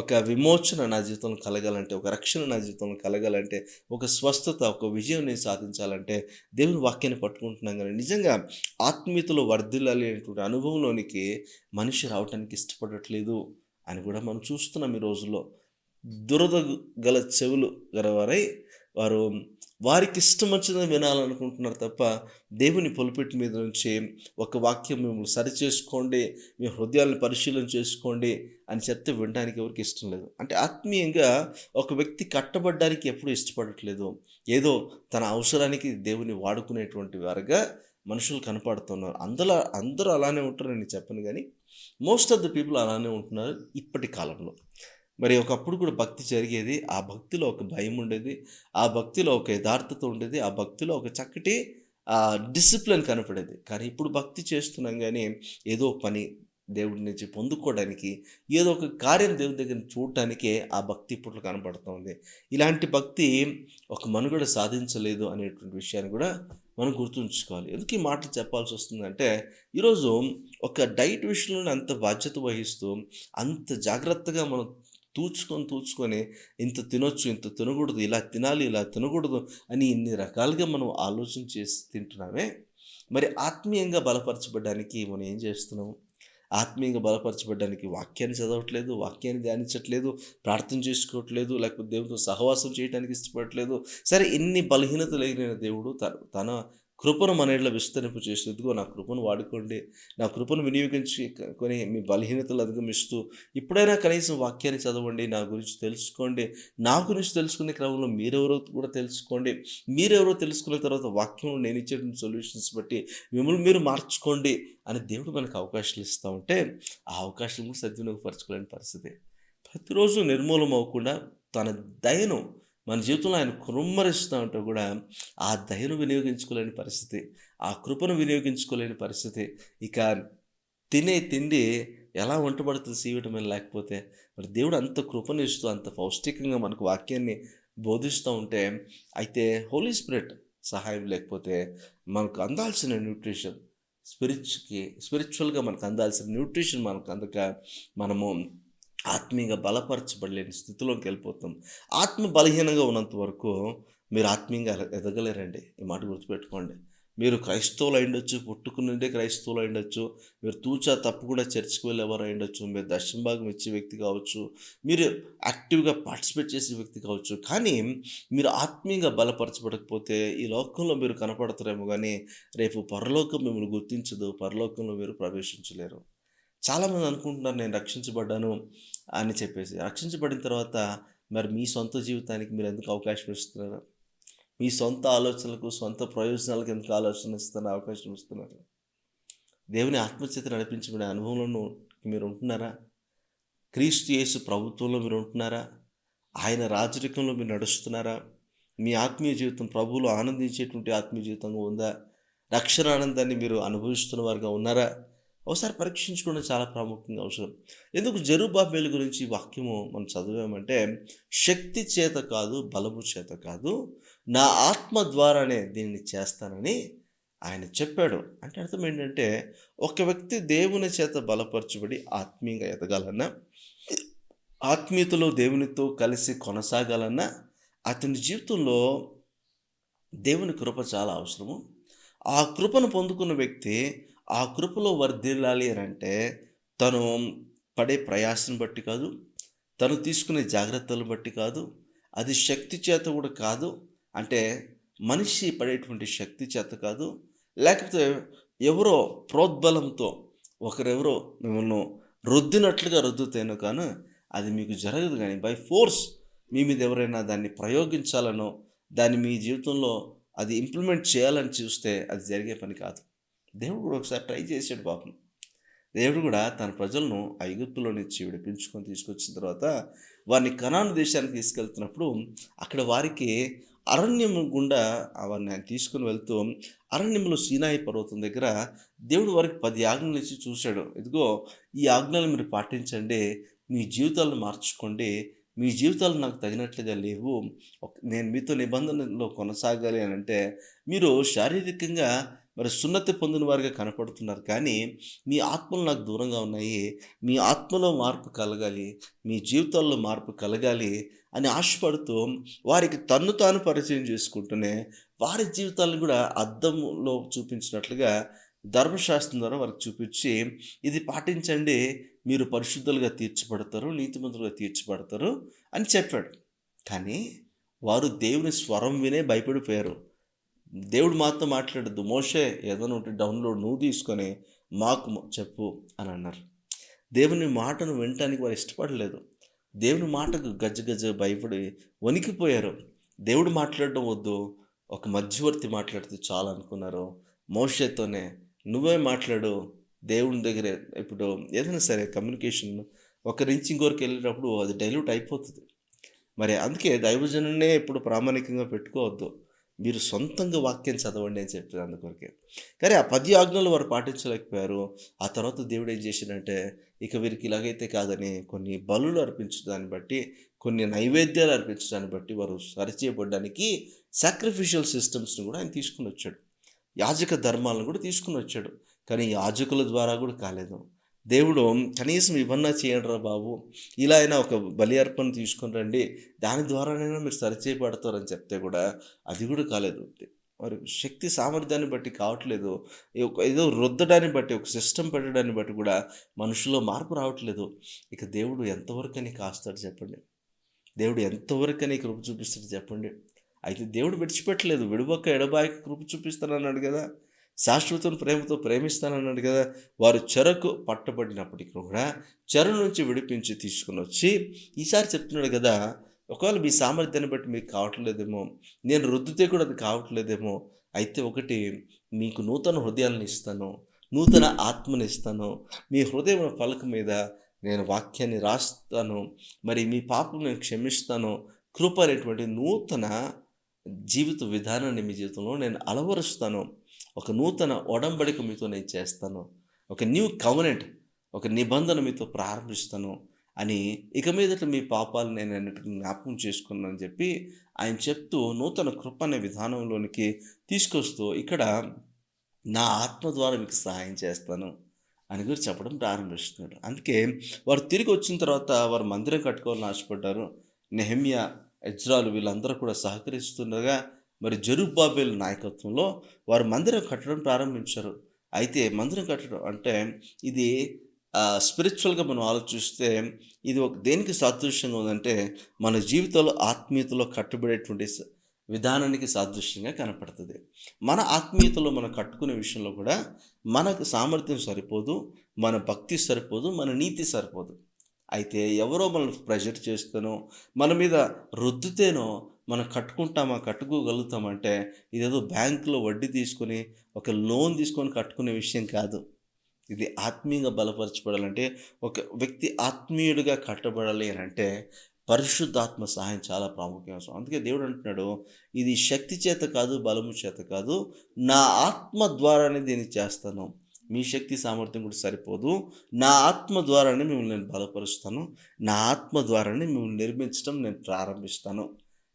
ఒక విమోచన నా జీవితంలో కలగాలంటే, ఒక రక్షణ నా జీవితంలో కలగాలంటే, ఒక స్వస్థత, ఒక విజయం నేను సాధించాలంటే దేవుని వాక్యాన్ని పట్టుకుంటున్నాం గానీ, నిజంగా ఆత్మీయతలో వర్ధిల్లాలి అనేటువంటి అనుభవంలోనికి మనిషి రావటానికి ఇష్టపడట్లేదు అని కూడా మనం చూస్తున్నాం ఈ రోజుల్లో. దురద గల చెవులు గలవారై వారు వారికిష్టం వచ్చినది వినాలనుకుంటున్నారు తప్ప, దేవుని పులిపిట్ మీద నుంచి ఒక వాక్యం మిమ్మల్ని సరిచేసుకోండి, మీ హృదయాలను పరిశీలన చేసుకోండి అని చెప్తే వినడానికి ఎవరికి ఇష్టం లేదు. అంటే ఆత్మీయంగా ఒక వ్యక్తి కట్టబడ్డానికి ఎప్పుడూ ఇష్టపడట్లేదు. ఏదో తన అవసరానికి దేవుని వాడుకునేటువంటి వారుగా మనుషులు కనపడుతున్నారు. అందరూ అలానే ఉంటారని నేను చెప్పను గానీ, మోస్ట్ ఆఫ్ ద పీపుల్ అలానే ఉంటున్నారు ఇప్పటి కాలంలో. మరి ఒకప్పుడు కూడా భక్తి జరిగేది. ఆ భక్తిలో ఒక భయం ఉండేది. ఆ భక్తిలో ఒక యథార్థత ఉండేది. ఆ భక్తిలో ఒక చక్కటి డిసిప్లిన్ కనపడేది. కానీ ఇప్పుడు భక్తి చేస్తున్నాం గానీ, ఏదో పని దేవుడి నుంచి పొందుకోవడానికి, ఏదో ఒక కార్యం దేవుని దగ్గర చూడటానికే ఆ భక్తి ఇప్పట్లో కనపడుతోంది. ఇలాంటి భక్తి ఒక మనుగడ సాధించలేదు అనేటువంటి విషయాన్ని కూడా మనం గుర్తుంచుకోవాలి. ఎందుకు ఈ మాటలు చెప్పాల్సొస్తుందంటే, ఈరోజు ఒక డైట్ విషయంలోనే అంత బాధ్యత వహిస్తూ, అంత జాగ్రత్తగా మనం తూచుకొని ఇంత తినొచ్చు, ఇంత తినకూడదు, ఇలా తినాలి, ఇలా తినకూడదు అని ఇన్ని రకాలుగా మనం ఆలోచన చేసి తింటున్నామే. మరి ఆత్మీయంగా బలపరచబడ్డానికి మనం ఏం చేస్తున్నాము? ఆత్మీయంగా బలపరచబడ్డానికి వాక్యాన్ని చదవట్లేదు, వాక్యాన్ని ధ్యానించట్లేదు, ప్రార్థన చేసుకోవట్లేదు, లేకపోతే దేవునితో సహవాసం చేయడానికి ఇష్టపడట్లేదు. సరే, ఇన్ని బలహీనతలు ఎరిగిన దేవుడు తన కృపను మన యెడల విస్తరింపు చేస్తూ, ఇదిగో నా కృపను వాడుకోండి, నా కృపను కొని మీ బలహీనతలు అధిగమిస్తూ, ఇప్పుడైనా కనీసం వాక్యాన్ని చదవండి, నా గురించి తెలుసుకోండి, నా గురించి తెలుసుకునే క్రమంలో మీరెవరో కూడా తెలుసుకోండి, మీరెవరో తెలుసుకున్న తర్వాత వాక్యంలో నేను ఇచ్చేటువంటి సొల్యూషన్స్ బట్టి మిమ్మల్ని మీరు మార్చుకోండి అని దేవుడు మనకు అవకాశాలు ఇస్తూ ఉంటే, ఆ అవకాశం సద్వినియోగపరచుకోలేని పరిస్థితి. ప్రతిరోజు నిర్మూలం అవ్వకుండా తన దయను మన జీవితంలో ఆయన కుమ్మరిస్తూ ఉంటే కూడా ఆ దయను వినియోగించుకోలేని పరిస్థితి, ఆ కృపను వినియోగించుకోలేని పరిస్థితి. ఇక తినే తిండి ఎలా వంటబడుతుంది సి విటమిన్ లేకపోతే? మరి దేవుడు అంత కృపనిస్తూ అంత పౌష్టికంగా మనకు వాక్యాన్ని బోధిస్తూ ఉంటే, అయితే హోలీ స్పిరిట్ సహాయం లేకపోతే మనకు అందాల్సిన న్యూట్రిషన్, స్పిరిచువల్గా మనకు అందాల్సిన న్యూట్రిషన్ మనకు అందక మనము ఆత్మీయంగా బలపరచబడలేని స్థితిలోకి వెళ్ళిపోతాం. ఆత్మ బలహీనంగా ఉన్నంత వరకు మీరు ఆత్మీయంగా ఎదగలేరండి. ఈ మాట గుర్తుపెట్టుకోండి. మీరు క్రైస్తవులు అయ్యుండొచ్చు, పుట్టుక నుండే క్రైస్తవులు అయ్యుండొచ్చు, మీరు తూచా తప్పకుండా చర్చికి వెళ్ళేవారు అయ్యుండొచ్చు, మీరు దశమ భాగం ఇచ్చే వ్యక్తి కావచ్చు, మీరు యాక్టివ్గా పార్టిసిపేట్ చేసే వ్యక్తి కావచ్చు. కానీ మీరు ఆత్మీయంగా బలపరచబడకపోతే ఈ లోకంలో మీరు కనపడతారేమో కానీ, రేపు పరలోకం మిమ్మల్ని గుర్తించదు, పరలోకంలో మీరు ప్రవేశించలేరు. చాలామంది అనుకుంటున్నారు నేను రక్షించబడ్డాను అని చెప్పేసి. రక్షించబడిన తర్వాత మరి మీ సొంత జీవితానికి మీరు ఎందుకు అవకాశం ఇస్తున్నారు? మీ సొంత ఆలోచనలకు, సొంత ప్రయోజనాలకు ఎందుకు అవకాశం ఇస్తున్నారు? దేవుని ఆత్మచేత నడిపించబడే అనుభవంలో మీరు ఉంటున్నారా? క్రీస్తు యేసు ప్రభుత్వంలో మీరు ఉంటున్నారా? ఆయన రాజరికంలో మీరు నడుస్తున్నారా? మీ ఆత్మీయ జీవితం ప్రభువులో ఆనందించేటువంటి ఆత్మీయ జీవితంగా ఉందా? రక్షణ ఆనందాన్ని మీరు అనుభవిస్తున్న వారుగా ఉన్నారా? ఒకసారి పరీక్షించుకోవడం చాలా ప్రాముఖ్యంగా అవసరం. ఎందుకు జెరుబ్బాబెలు గురించి వాక్యము మనం చదివామంటే, శక్తి చేత కాదు, బలము చేత కాదు, నా ఆత్మ ద్వారానే దీన్ని చేస్తానని ఆయన చెప్పాడు. అంటే అర్థం ఏంటంటే, ఒక వ్యక్తి దేవుని చేత బలపరచబడి ఆత్మీయంగా ఎదగాలన్నా, ఆత్మీయతలో దేవునితో కలిసి కొనసాగాలన్నా, అతని జీవితంలో దేవుని కృప చాలా అవసరము. ఆ కృపను పొందుకున్న వ్యక్తి ఆ కృపలో వర్ధిల్లాలి అనంటే, తను పడే ప్రయాసం బట్టి కాదు, తను తీసుకునే జాగ్రత్తలను బట్టి కాదు, అది శక్తి చేత కూడా కాదు. అంటే మనిషి పడేటువంటి శక్తి చేత కాదు, లేకపోతే ఎవరో ప్రోద్బలంతో ఒకరెవరో మిమ్మల్ని రుద్దినట్లుగా రుద్దుతేనో కానీ అది మీకు జరగదు. కానీ బై ఫోర్స్ మీ మీద ఎవరైనా దాన్ని ప్రయోగించాలనో, దాన్ని మీ జీవితంలో అది ఇంప్లిమెంట్ చేయాలని చూస్తే అది జరిగే పని కాదు. దేవుడు కూడా ఒకసారి ట్రై చేసాడు పాపం. దేవుడు కూడా తన ప్రజలను ఐగుప్తులో నుంచి విడిపించుకొని తీసుకొచ్చిన తర్వాత వారిని కనాను దేశానికి తీసుకెళ్తున్నప్పుడు అక్కడ వారికి అరణ్యం గుండా వారిని ఆయన తీసుకుని వెళ్తూ అరణ్యంలో సీనాయి పర్వతం దగ్గర దేవుడు వారికి 10 ఆజ్ఞలు ఇచ్చి చూశాడు. ఇదిగో ఈ ఆజ్ఞలు మీరు పాటించండి, మీ జీవితాలను మార్చుకోండి, మీ జీవితాలు నాకు తగినట్లుగా లేవు, నేను మీతో నిబంధనలో కొనసాగాలి అని అంటే మీరు శారీరకంగా మరి సున్నతి పొందిన వారిగా కనపడుతున్నారు, కానీ మీ ఆత్మలు నాకు దూరంగా ఉన్నాయి, మీ ఆత్మలో మార్పు కలగాలి, మీ జీవితాల్లో మార్పు కలగాలి అని ఆశపడుతూ వారికి తన్ను తాను పరిచయం చేసుకుంటూనే వారి జీవితాలను కూడా అద్దంలో చూపించినట్లుగా ధర్మశాస్త్రం ద్వారా వారికి చూపించి ఇది పాటించండి, మీరు పరిశుద్ధులుగా తీర్చబడతారు, నీతిమంతులుగా తీర్చబడతారు అని చెప్పాడు. కానీ వారు దేవుని స్వరం వినే భయపడిపోయారు. దేవుడు మాతో మాట్లాడద్దు, మోషే ఏదైనా ఉంటే డౌన్లోడ్ నువ్వు తీసుకొని మాకు చెప్పు అని అన్నారు. దేవుని మాటను వినటానికి వారు ఇష్టపడలేదు. దేవుని మాటకు గజ్జ భయపడి వణికిపోయారు. దేవుడు మాట్లాడడం వద్దు, ఒక మధ్యవర్తి మాట్లాడితే చాలు అనుకున్నారు. మోషేతోనే నువ్వే మాట్లాడు, దేవుని దగ్గరే. ఇప్పుడు ఏదైనా సరే కమ్యూనికేషన్ ఒకరి నుంచి ఇంకొకరికి వెళ్ళేటప్పుడు అది డైల్యూట్ అయిపోతుంది. మరి అందుకే దైవజనునే ఇప్పుడు ప్రామాణికంగా పెట్టుకోవద్దు, మీరు సొంతంగా వాక్యం చదవండి అని చెప్పారు అందుకొరకే. కానీ ఆ 10 ఆజ్ఞలు వారు పాటించలేకపోయారు. ఆ తర్వాత దేవుడు ఏం చేశాడంటే ఇక వీరికి ఇలాగైతే కాదని కొన్ని బలులు అర్పించడాన్ని బట్టి, కొన్ని నైవేద్యాలు అర్పించడాన్ని బట్టి వారు సరిచేయబడడానికి సాక్రిఫిషియల్ సిస్టమ్స్ని కూడా ఆయన తీసుకుని వచ్చాడు. యాజక ధర్మాలను కూడా తీసుకుని వచ్చాడు. కానీ యాజకుల ద్వారా కూడా కాలేదు. దేవుడు కనీసం ఇవన్నా చేయండిరా బాబు, ఇలా అయినా ఒక బలి అర్పణ తీసుకుని రండి, దాని ద్వారానైనా మీరు సరిచేయబడతారని చెప్తే కూడా అది కూడా కాలేదు. వారి శక్తి సామర్థ్యాన్ని బట్టి కావట్లేదు, ఏదో రుద్దడాన్ని బట్టి, ఒక సిస్టమ్ పెట్టడాన్ని బట్టి కూడా మనుషుల్లో మార్పు రావట్లేదు. ఇక దేవుడు ఎంతవరకని కాస్తాడు చెప్పండి? దేవుడు ఎంతవరకని కృప చూపిస్తాడు చెప్పండి? అయితే దేవుడు విడిచిపెట్టలేదు, విడువక ఎడబాయికి కృప చూపిస్తానన్నాడు కదా, శాశ్వతం ప్రేమతో ప్రేమిస్తానన్నాడు కదా. వారు చెరకు పట్టబడినప్పటికీ కూడా చెర నుంచి విడిపించి తీసుకుని వచ్చి ఈసారి చెప్తున్నాడు కదా, ఒకవేళ మీ సామర్థ్యాన్ని బట్టి మీకు కావట్లేదేమో, నేను రుద్దితే కూడా అది కావట్లేదేమో, అయితే ఒకటి మీకు నూతన హృదయాలను ఇస్తాను, నూతన ఆత్మని ఇస్తాను, మీ హృదయం పలక మీద నేను వాక్యాన్ని రాస్తాను, మరి మీ పాపం నేను క్షమిస్తాను, కృప అనేటువంటి నూతన జీవిత విధానాన్ని మీ జీవితంలో నేను అలవరుస్తాను, ఒక నూతన ఒడంబడిక మీతో నేను చేస్తాను, ఒక న్యూ కవనెంట్, ఒక నిబంధన మీతో ప్రారంభిస్తాను అని, ఇక మీదట మీ పాపాలు నేను అన్నిటిని జ్ఞాపకం చేసుకున్నానని చెప్పి ఆయన చెప్తూ నూతన కృప అనే విధానంలోనికి తీసుకొస్తూ ఇక్కడ నా ఆత్మ ద్వారా మీకు సహాయం చేస్తాను అని కూడా చెప్పడం ప్రారంభిస్తున్నాడు. అందుకే వారు తిరిగి వచ్చిన తర్వాత వారు మందిరం కట్టుకోవాలని ఆశపడ్డారు. నెహెమ్యా, ఎజ్రాలు వీళ్ళందరూ కూడా సహకరిస్తుండగా మరి జెరుబ్బాబెలు నాయకత్వంలో వారు మందిరం కట్టడం ప్రారంభించారు. అయితే మందిరం కట్టడం అంటే ఇది స్పిరిచువల్గా మనం ఆలోచిస్తే ఇది దేనికి సాదృశ్యంగా ఉందంటే మన జీవితంలో ఆత్మీయతలో కట్టుబడేటువంటి విధానానికి సాదృశ్యంగా కనపడుతుంది. మన ఆత్మీయతలో మనం కట్టుకునే విషయంలో కూడా మనకు సామర్థ్యం సరిపోదు, మన భక్తి సరిపోదు, మన నీతి సరిపోదు. అయితే ఎవరో మనం ప్రెషర్ చేస్తేనో మన మీద రుద్దితేనో మనం కట్టుకోగలుగుతామంటే ఇదేదో బ్యాంకులో వడ్డీ తీసుకొని ఒక లోన్ తీసుకొని కట్టుకునే విషయం కాదు. ఇది ఆత్మీయంగా బలపరచబడాలంటే, ఒక వ్యక్తి ఆత్మీయుడిగా కట్టబడాలి అని అంటే పరిశుద్ధాత్మ సహాయం చాలా ప్రాముఖ్యం. అందుకే దేవుడు అంటున్నాడు, ఇది శక్తి చేత కాదు, బలము చేత కాదు, నా ఆత్మ ద్వారానే దీన్ని చేస్తాను. మీ శక్తి సామర్థ్యం కూడా సరిపోదు, నా ఆత్మ ద్వారానే మిమ్మల్ని నేను బలపరుస్తాను, నా ఆత్మ ద్వారానే మిమ్మల్ని నిర్మించడం నేను ప్రారంభిస్తాను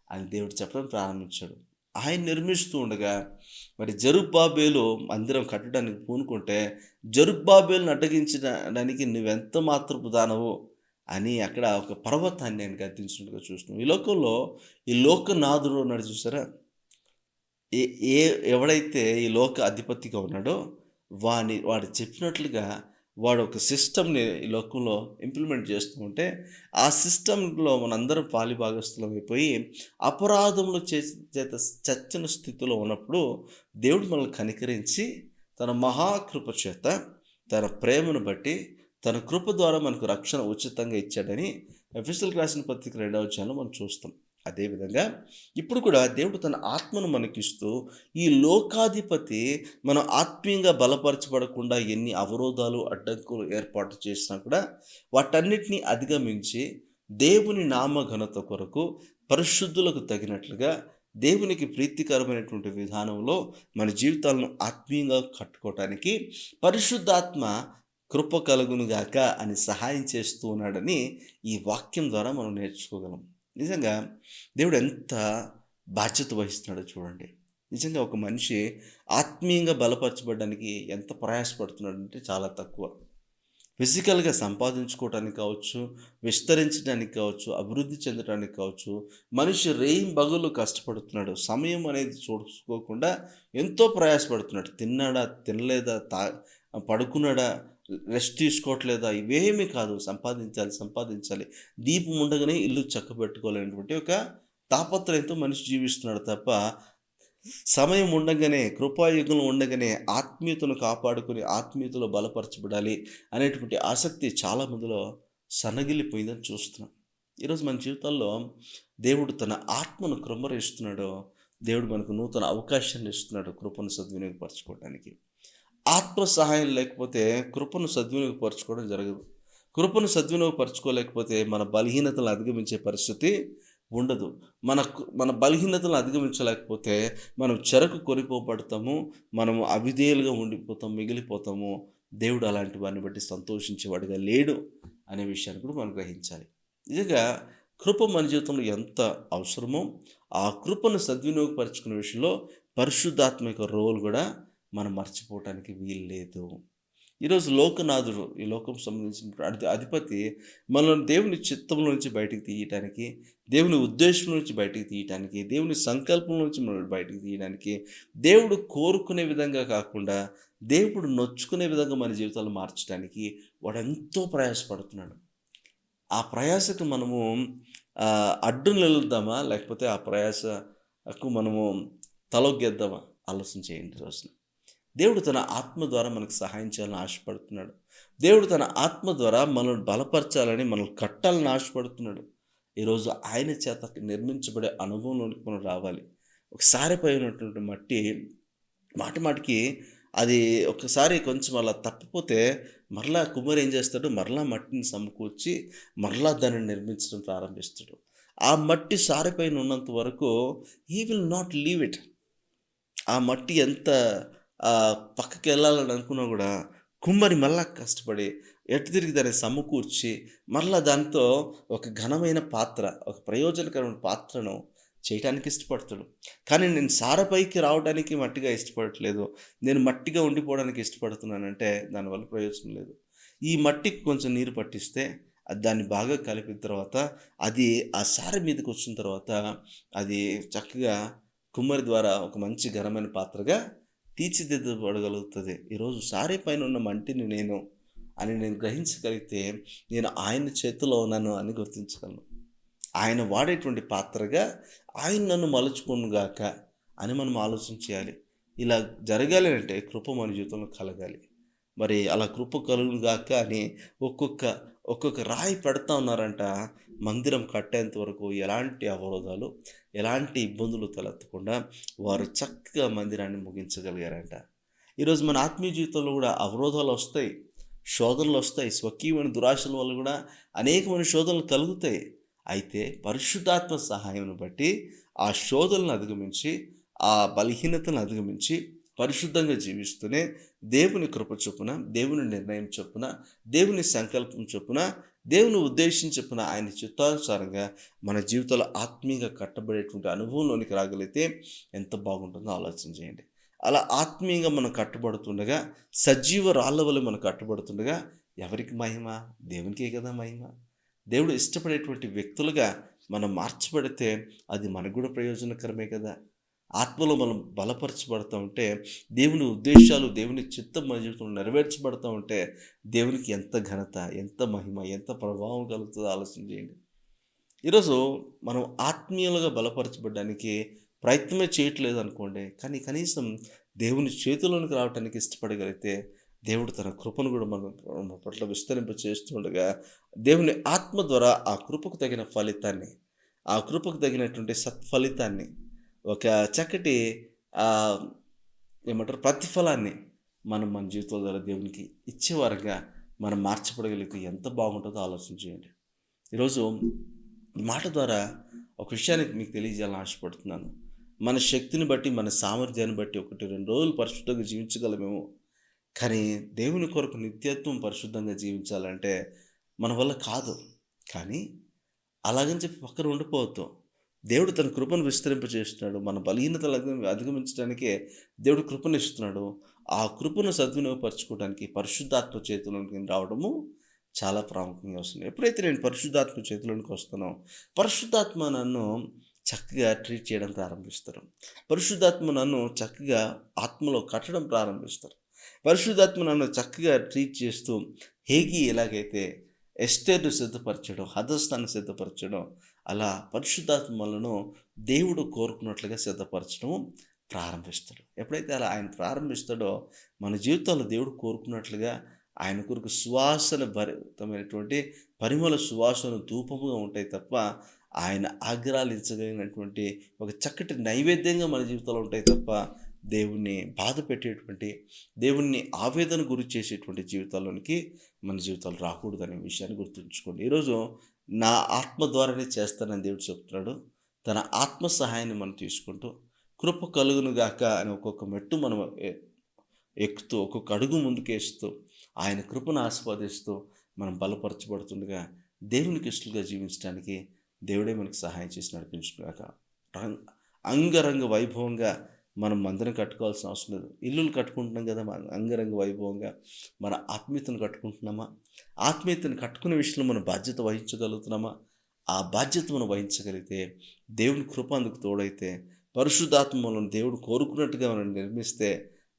అని దేవుడు చెప్పడం ప్రారంభించాడు. ఆయన నిర్మిస్తూ ఉండగా మరి జెరుబ్బాబెలు మందిరం కట్టడానికి పూనుకుంటే జెరుబ్బాబెలును అడ్డగించడానికి నువ్వెంత మాత్రపు దానవు అని అక్కడ ఒక పర్వతాన్ని ఆయన గద్దించినట్టుగా చూస్తున్నాం. ఈ లోకంలో ఈ లోకనాథుడు ఉన్నాడు చూసారా, ఏ ఏ ఎవడైతే ఈ లోక అధిపతిగా ఉన్నాడో వాడు చెప్పినట్లుగా వాడు ఒక సిస్టమ్ని ఈ లోకంలో ఇంప్లిమెంట్ చేస్తూ ఉంటే ఆ సిస్టంలో మనందరం పాలిభాగస్థులం అయిపోయి అపరాధములు చేత చచ్చిన స్థితిలో ఉన్నప్పుడు దేవుడు మనల్ని కనికరించి తన మహాకృప చేత తన ప్రేమను బట్టి తన కృప ద్వారా మనకు రక్షణ ఉచితంగా ఇచ్చాడని ఎఫెసీయులకు రాసిన పత్రిక 2వ అధ్యాయంలో మనం చూస్తాం. అదేవిధంగా ఇప్పుడు కూడా దేవుడు తన ఆత్మను మనకిస్తూ, ఈ లోకాధిపతి మనం ఆత్మీయంగా బలపరచబడకుండా ఎన్ని అవరోధాలు, అడ్డంకులు ఏర్పాటు చేసినా కూడా వాటన్నిటిని అధిగమించి దేవుని నామ ఘనత కొరకు పరిశుద్ధులకు తగినట్లుగా దేవునికి ప్రీతికరమైనటువంటి విధానంలో మన జీవితాలను ఆత్మీయంగా కట్టుకోవటానికి పరిశుద్ధాత్మ కృప కలుగునుగాక అని సహాయం చేస్తూ ఉన్నాడని ఈ వాక్యం ద్వారా మనం నేర్చుకోగలం. నిజంగా దేవుడు ఎంత బాధ్యత వహిస్తున్నాడో చూడండి. నిజంగా ఒక మనిషి ఆత్మీయంగా బలపరచబడడానికి ఎంత ప్రయాసపడుతున్నాడంటే చాలా తక్కువ. ఫిజికల్‌గా సంపాదించుకోవటానికి కావచ్చు, విస్తరించడానికి కావచ్చు, అభివృద్ధి చెందడానికి కావచ్చు, మనిషి రేయింబగళ్ళు కష్టపడుతున్నాడు. సమయం అనేది చూసుకోకుండా ఎంతో ప్రయాసపడుతున్నాడు. తిన్నాడా? తినలేదా? పడుకున్నాడా? రెస్ట్ తీసుకోవట్లేదా? ఇవేమీ కాదు. సంపాదించాలి, సంపాదించాలి. దీపం ఉండగానే ఇల్లు చక్కబెట్టుకోవాలనేటువంటి ఒక తాపత్రయంతో మనిషి జీవిస్తున్నాడు తప్ప, సమయం ఉండగానే, కృపాయుగం ఉండగానే ఆత్మీయతను కాపాడుకొని ఆత్మీయతలో బలపరచబడాలి అనేటువంటి ఆసక్తి చాలా మందిలో సన్నగిల్లిపోయిందని చూస్తున్నాం. ఈరోజు మన జీవితాల్లో దేవుడు తన ఆత్మను కృమ్మరిస్తున్నాడు. దేవుడు మనకు నూతన అవకాశాన్ని ఇస్తున్నాడు కృపను సద్వినియోగపరచుకోవడానికి. ఆత్మ సహాయం లేకపోతే కృపను సద్వినియోగపరచుకోవడం జరగదు. కృపను సద్వినియోగపరచుకోలేకపోతే మన బలహీనతలను అధిగమించే పరిస్థితి ఉండదు. మన బలహీనతలను అధిగమించలేకపోతే మనం చెరకు కొనిపోబడతాము. మనము అవిధేయులుగా ఉండిపోతాం, మిగిలిపోతాము. దేవుడు అలాంటి వారిని బట్టి సంతోషించేవాడిగా లేడు అనే విషయాన్ని కూడా మనం గ్రహించాలి. నిజంగా కృప మన జీవితంలో ఎంత అవసరమో ఆ కృపను సద్వినియోగపరచుకునే విషయంలో పరిశుద్ధాత్మ యొక్క రోల్ కూడా మనం మర్చిపోవటానికి వీలు లేదు. ఈరోజు లోకనాథుడు, ఈ లోకం సంబంధించిన అధిపతి మనల్ని దేవుని చిత్తంలో నుంచి బయటికి తీయటానికి, దేవుని ఉద్దేశం నుంచి బయటికి తీయటానికి, దేవుని సంకల్పం నుంచి మనల్ని బయటికి తీయడానికి, దేవుడు కోరుకునే విధంగా కాకుండా దేవుడు నొచ్చుకునే విధంగా మన జీవితాలు మార్చడానికి వాడు ఎంతో ప్రయాసపడుతున్నాడు. ఆ ప్రయాసకు మనము అడ్డు నిలుద్దామా, లేకపోతే ఆ ప్రయాసకు మనము తలొగ్గేద్దామా? ఆలోచన చేయండి రోజున. దేవుడు తన ఆత్మ ద్వారా మనకు సహాయం చేయాలని ఆశపడుతున్నాడు. దేవుడు తన ఆత్మ ద్వారా మనల్ని బలపరచాలని, మనల్ని కట్టాలని ఆశపడుతున్నాడు. ఈరోజు ఆయన చేత నిర్మించబడే అనుభవంలోనికి మనం రావాలి. ఒకసారి పైనటువంటి మట్టి మాటికి అది ఒకసారి కొంచెం అలా తప్పిపోతే మరలా కుమ్మరి ఏం చేస్తాడు? మరలా మట్టిని సమకూర్చి మరలా దాన్ని నిర్మించడం ప్రారంభిస్తాడు. ఆ మట్టి సారిపైన ఉన్నంత వరకు he will not leave it. ఆ మట్టి ఎంత పక్కకి వెళ్ళాలని అనుకున్నా కూడా కుమ్మరి మళ్ళా కష్టపడి ఎటు తిరిగి దాన్ని సమకూర్చి మరలా దాంతో ఒక ఘనమైన పాత్ర, ఒక ప్రయోజనకరమైన పాత్రను చేయటానికి ఇష్టపడతాడు. కానీ నేను సారపైకి రావడానికి మట్టిగా ఇష్టపడట్లేదు, నేను మట్టిగా ఉండిపోవడానికి ఇష్టపడుతున్నానంటే దానివల్ల ప్రయోజనం లేదు. ఈ మట్టికి కొంచెం నీరు పట్టిస్తే దాన్ని బాగా కలిపిన తర్వాత అది ఆ సార మీదకి వచ్చిన తర్వాత అది చక్కగా కుమ్మరి ద్వారా ఒక మంచి ఘనమైన పాత్రగా తీర్చిదిద్దబడగలుగుతుంది. ఈరోజు సారే పైన ఉన్న మంటిని నేను గ్రహించగలిగితే నేను ఆయన చేతిలో ఉన్నాను అని గుర్తించగలను. ఆయన వాడేటువంటి పాత్రగా ఆయన నన్ను మలుచుకొనుగాక అని మనం ఆలోచన చేయాలి. ఇలా జరగాలి అంటే కృప మన జీవితంలో కలగాలి. మరి అలా కృప కలుగునుగాక అని ఒక్కొక్క రాయి పెడతా ఉన్నారంట. మందిరం కట్టేంత వరకు ఎలాంటి అవరోధాలు, ఎలాంటి ఇబ్బందులు తలెత్తకుండా వారు చక్కగా మందిరాన్ని ముగించగలిగారంట. ఈరోజు మన ఆత్మీయ జీవితంలో కూడా అవరోధాలు వస్తాయి, శోధనలు వస్తాయి. స్వకీయమైన దురాశల వల్ల కూడా అనేకమైన శోధనలు కలుగుతాయి. అయితే పరిశుద్ధాత్మ సహాయం బట్టి ఆ శోధనలను అధిగమించి, ఆ బలహీనతను అధిగమించి పరిశుద్ధంగా జీవిస్తూనే దేవుని కృప చొప్పున, దేవుని నిర్ణయం చొప్పున, దేవుని సంకల్పం చొప్పున, దేవుని ఉద్దేశం చొప్పున ఆయన చిత్తానుసారంగా మన జీవితంలో ఆత్మీయంగా కట్టబడేటువంటి అనుభవంలోనికి రాగలిగితే ఎంత బాగుంటుందో ఆలోచన చేయండి. అలా ఆత్మీయంగా మనం కట్టబడుతుండగా, సజీవ రాళ్ళ వల్ల మనం కట్టబడుతుండగా ఎవరికి మహిమ? దేవునికే కదా మహిమ. దేవుడు ఇష్టపడేటువంటి వ్యక్తులుగా మనం మార్చబడితే అది మనకు కూడా ప్రయోజనకరమే కదా. ఆత్మలో మనం బలపరచబడుతూ ఉంటే, దేవుని ఉద్దేశాలు, దేవుని చిత్తం మన జీవితంలో నెరవేర్చబడుతూ ఉంటే దేవునికి ఎంత ఘనత, ఎంత మహిమ, ఎంత ప్రభావం కలుగుతుందో ఆలోచన చేయండి. ఈరోజు మనం ఆత్మీయులుగా బలపరచబడడానికి ప్రయత్నమే చేయట్లేదు అనుకోండి, కానీ కనీసం దేవుని చేతుల్లోనికి రావడానికి ఇష్టపడగలిగితే దేవుడు తన కృపను కూడా మన పట్ల విస్తరింప చేస్తుండగా దేవుని ఆత్మ ద్వారా ఆ కృపకు తగిన ఫలితాన్ని, ఆ కృపకు తగినటువంటి సత్ఫలితాన్ని, ఒక చక్కటి ఆహ్, ఏమంటారు ప్రతిఫలాన్ని మనం మన జీవితాల ద్వారా దేవునికి ఇచ్చేవారుగా మనం మార్చబడగలిగితే ఎంత బాగుంటుందో ఆలోచన చేయండి. ఈరోజు ఈ మాట ద్వారా ఒక విషయాన్ని మీకు తెలియజేయాలని ఆశపడుతున్నాను. మన శక్తిని బట్టి, మన సామర్థ్యాన్ని బట్టి 1, 2 రోజులు పరిశుద్ధంగా జీవించగలమేమో. కానీ దేవుని కొరకు నిత్యత్వం పరిశుద్ధంగా జీవించాలంటే మన వల్ల కాదు. కానీ అలాగని చెప్పి పక్కన ఉండిపోవద్దు. దేవుడు తన కృపను విస్తరింపజేస్తున్నాడు. మన బలహీనతలు అధిగమించడానికే దేవుడు కృపనిస్తున్నాడు. ఆ కృపను సద్వినియోగపరచుకోవడానికి పరిశుద్ధాత్మ చేతిలోనికి రావడము చాలా ప్రాముఖ్యంగా వస్తుంది. ఎప్పుడైతే నేను పరిశుద్ధాత్మ చేతిలోనికి వస్తానో, పరిశుద్ధాత్మ నన్ను చక్కగా ట్రీట్ చేయడం ప్రారంభిస్తారు. పరిశుద్ధాత్మ నన్ను చక్కగా ఆత్మలో కట్టడం ప్రారంభిస్తారు. పరిశుద్ధాత్మ నన్ను చక్కగా ట్రీట్ చేస్తూ హేగి ఎలాగైతే ఎస్తేర్ను సిద్ధపరచడం, హదస్తాన్ని సిద్ధపరచడం, అలా పరిశుద్ధాత్మలను దేవుడు కోరుకున్నట్లుగా సిద్ధపరచడం ప్రారంభిస్తాడు. ఎప్పుడైతే అలా ఆయన ప్రారంభిస్తాడో మన జీవితాల్లో దేవుడు కోరుకున్నట్లుగా ఆయన కొరకు సువాసన భరితమైనటువంటి పరిమళ సువాసన ధూపముగా ఉంటాయి తప్ప, ఆయన ఆగ్రహించగలిగినటువంటి ఒక చక్కటి నైవేద్యంగా మన జీవితంలో ఉంటాయి తప్ప, దేవుణ్ణి బాధ పెట్టేటువంటి, దేవుణ్ణి ఆవేదన గురి చేసేటువంటి జీవితాల్లోనికి మన జీవితాలు రాకూడదనే విషయాన్ని గుర్తుంచుకోండి. ఈరోజు నా ఆత్మ ద్వారానే చేస్తానని దేవుడు చెప్తున్నాడు. తన ఆత్మ సహాయాన్ని మనం తీసుకుంటూ కృప కలుగును గాక అని ఒక్కొక్క మెట్టు మనం ఎక్కుతూ, ఒక్కొక్క అడుగు ముందుకేస్తూ, ఆయన కృపను ఆస్వాదిస్తూ మనం బలపరచబడుతుండగా దేవునికి ఇష్టలుగా జీవించడానికి దేవుడే మనకు సహాయం చేసి నడిపించుగాక. అంగరంగ వైభవంగా మనం మందిరం కట్టుకోవాల్సిన అవసరం లేదు. ఇల్లులు కట్టుకుంటున్నాం కదా, అంగరంగ వైభవంగా మన ఆత్మీయతను కట్టుకుంటున్నామా? ఆత్మీయతను కట్టుకునే విషయంలో మనం బాధ్యత వహించగలుగుతున్నామా? ఆ బాధ్యత మనం వహించగలిగితే, దేవుని కృప అందుకు తోడైతే, పరిశుద్ధాత్మలను దేవుడు కోరుకున్నట్టుగా మనం నిర్మిస్తే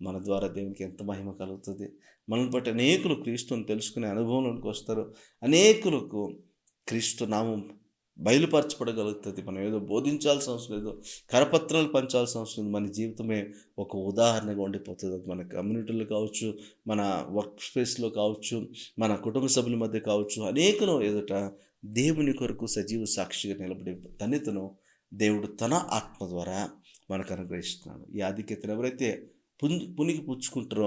మన ద్వారా దేవునికి ఎంత మహిమ కలుగుతుంది. మనల్ని బట్టి అనేకులు క్రీస్తుని తెలుసుకునే అనుభవంలోనికి వస్తారు. అనేకులకు క్రీస్తు నామం బయలుపరచబడగలుగుతుంది. మనం ఏదో బోధించాల్సిన అవసరం లేదు, కరపత్రాలు పంచాల్సిన అవసరం లేదు. మన జీవితమే ఒక ఉదాహరణగా ఉండిపోతుంది. అది మన కమ్యూనిటీలో కావచ్చు, మన వర్క్ స్పేస్లో కావచ్చు, మన కుటుంబ సభ్యుల మధ్య కావచ్చు, అనేకులు ఎదుట దేవుని కొరకు సజీవ సాక్షిగా నిలబడే ధన్యతను దేవుడు తన ఆత్మ ద్వారా మనకు అనుగ్రహిస్తున్నాడు. ఈ ఆధిక్యతను ఎవరైతే పునికి పుచ్చుకుంటారో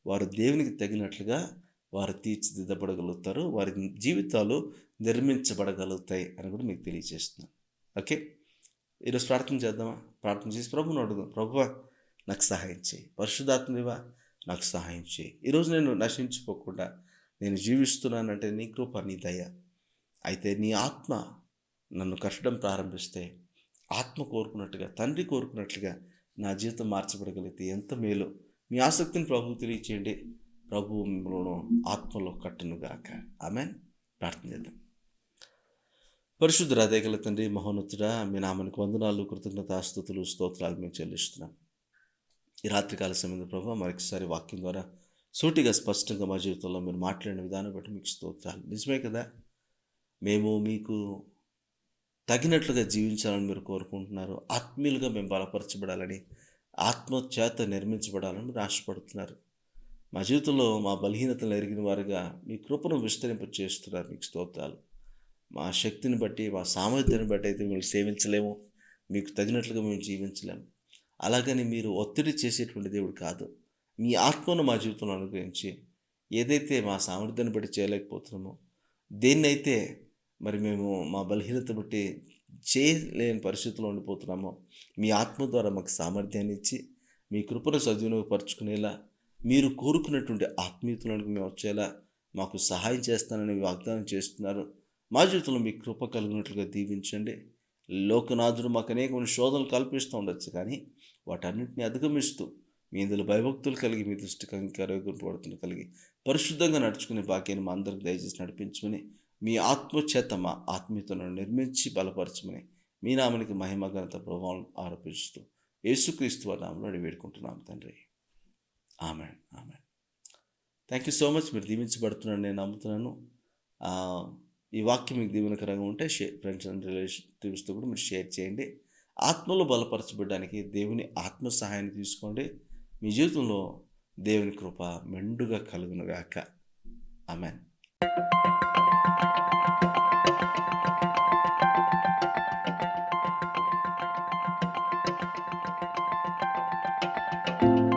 వారు దేవునికి తగినట్లుగా వారు తీర్చిదిద్దబడగలుగుతారు. వారి జీవితాలు నిర్మించబడగలుగుతాయి అని కూడా మీకు తెలియజేస్తున్నాను. ఓకే, ఈరోజు ప్రార్థన చేద్దామా? ప్రార్థన చేసి ప్రభువుని అడుగుదాం. ప్రభువా, నాకు సహాయం చేయి. పరిశుద్ధాత్మదేవా, నాకు సహాయం చేయి. ఈరోజు నేను నశించిపోకుండా నేను జీవిస్తున్నానంటే నీ కృప, నీ దయ. అయితే నీ ఆత్మ నన్ను కట్టడం ప్రారంభిస్తే, ఆత్మ కోరుకున్నట్టుగా, తండ్రి కోరుకున్నట్లుగా నా జీవితం మార్చబడగలిగితే ఎంత మేలు. మీ ఆసక్తిని ప్రభువు తెలియచేయండి. ప్రభువు మిమ్మల్ని ఆత్మలో కట్టునుగాక. ఆమేన్. ప్రార్థన చేద్దాం. పరిశుద్ధుడా, దయగల తండ్రి, మహోన్నతుడా, మీ నామానికి వందనాలు, కృతజ్ఞతాస్తుతులు, స్తోత్రాలు మేము చెల్లిస్తున్నాం. ఈ రాత్రికాల సమయంలో ప్రభు మరొకసారి వాక్యం ద్వారా సూటిగా స్పష్టంగా మా జీవితంలో మీరు మాట్లాడిన విధానం బట్టి మీకు స్తోత్రాలు. నిజమే కదా, మేము మీకు తగినట్లుగా జీవించాలని మీరు కోరుకుంటున్నారు. ఆత్మీయులుగా మేము బలపరచబడాలని, ఆత్మ చేత నిర్మించబడాలని మీరు ఆశపడుతున్నారు. మా జీవితంలో మా బలహీనతలు ఎరిగిన వారుగా మీ కృపను విస్తరింప చేస్తున్నారు. మీకు స్తోత్రాలు. మా శక్తిని బట్టి, మా సామర్థ్యాన్ని బట్టి అయితే మేము సేవించలేము, మీకు తగినట్లుగా మేము జీవించలేము. అలాగని మీరు ఒత్తిడి చేసేటువంటి దేవుడు కాదు. మీ ఆత్మను మా జీవితంలో అనుగ్రహించి, ఏదైతే మా సామర్థ్యాన్ని బట్టి చేయలేకపోతున్నామో, దేన్నైతే మరి మేము మా బలహీనత బట్టి చేయలేని పరిస్థితుల్లో ఉండిపోతున్నామో, మీ ఆత్మ ద్వారా మాకు సామర్థ్యాన్ని ఇచ్చి, మీ కృపను సద్వినియోగపరచుకునేలా, మీరు కోరుకున్నటువంటి ఆత్మీయతలోనికి మేము వచ్చేలా మాకు సహాయం చేస్తానని వాగ్దానం చేస్తున్నారు. మా జీవితంలో మీ కృప కలిగినట్లుగా దీవించండి. లోకనాథుడు మాకు అనేకమైన శోధనలు కల్పిస్తూ ఉండొచ్చు, కానీ వాటన్నింటినీ అధిగమిస్తూ మీ ఇందులో భయభక్తులు కలిగి, మీ దృష్టికి అంగీకారపడుతున్న కలిగి పరిశుద్ధంగా నడుచుకునే భాగ్యాన్ని మా అందరికి దయచేసి నడిపించమని, మీ ఆత్మచేత మా ఆత్మీయతను నిర్మించి బలపరచమని, మీ నామానికి మహిమ ఘనత ప్రభావం ఆరోపిస్తూ యేసుక్రీస్తు వారి నామములో అడిగి వేడుకుంటున్నాం తండ్రి. ఆమేన్. ఆమేన్. Thank you so much. మీరు దీవించబడుతున్నారని నేను నమ్ముతున్నాను. ఈ వాక్యం మీకు దీవెనకరంగా ఉంటే ఫ్రెండ్స్ అండ్ రిలేటివ్స్తో కూడా మీరు షేర్ చేయండి. ఆత్మలో బలపరచబడడానికి దేవుని ఆత్మ సహాయాన్ని తీసుకోండి. మీ జీవితంలో దేవుని కృప మెండుగా కలుగునుగాక. ఆమేన్.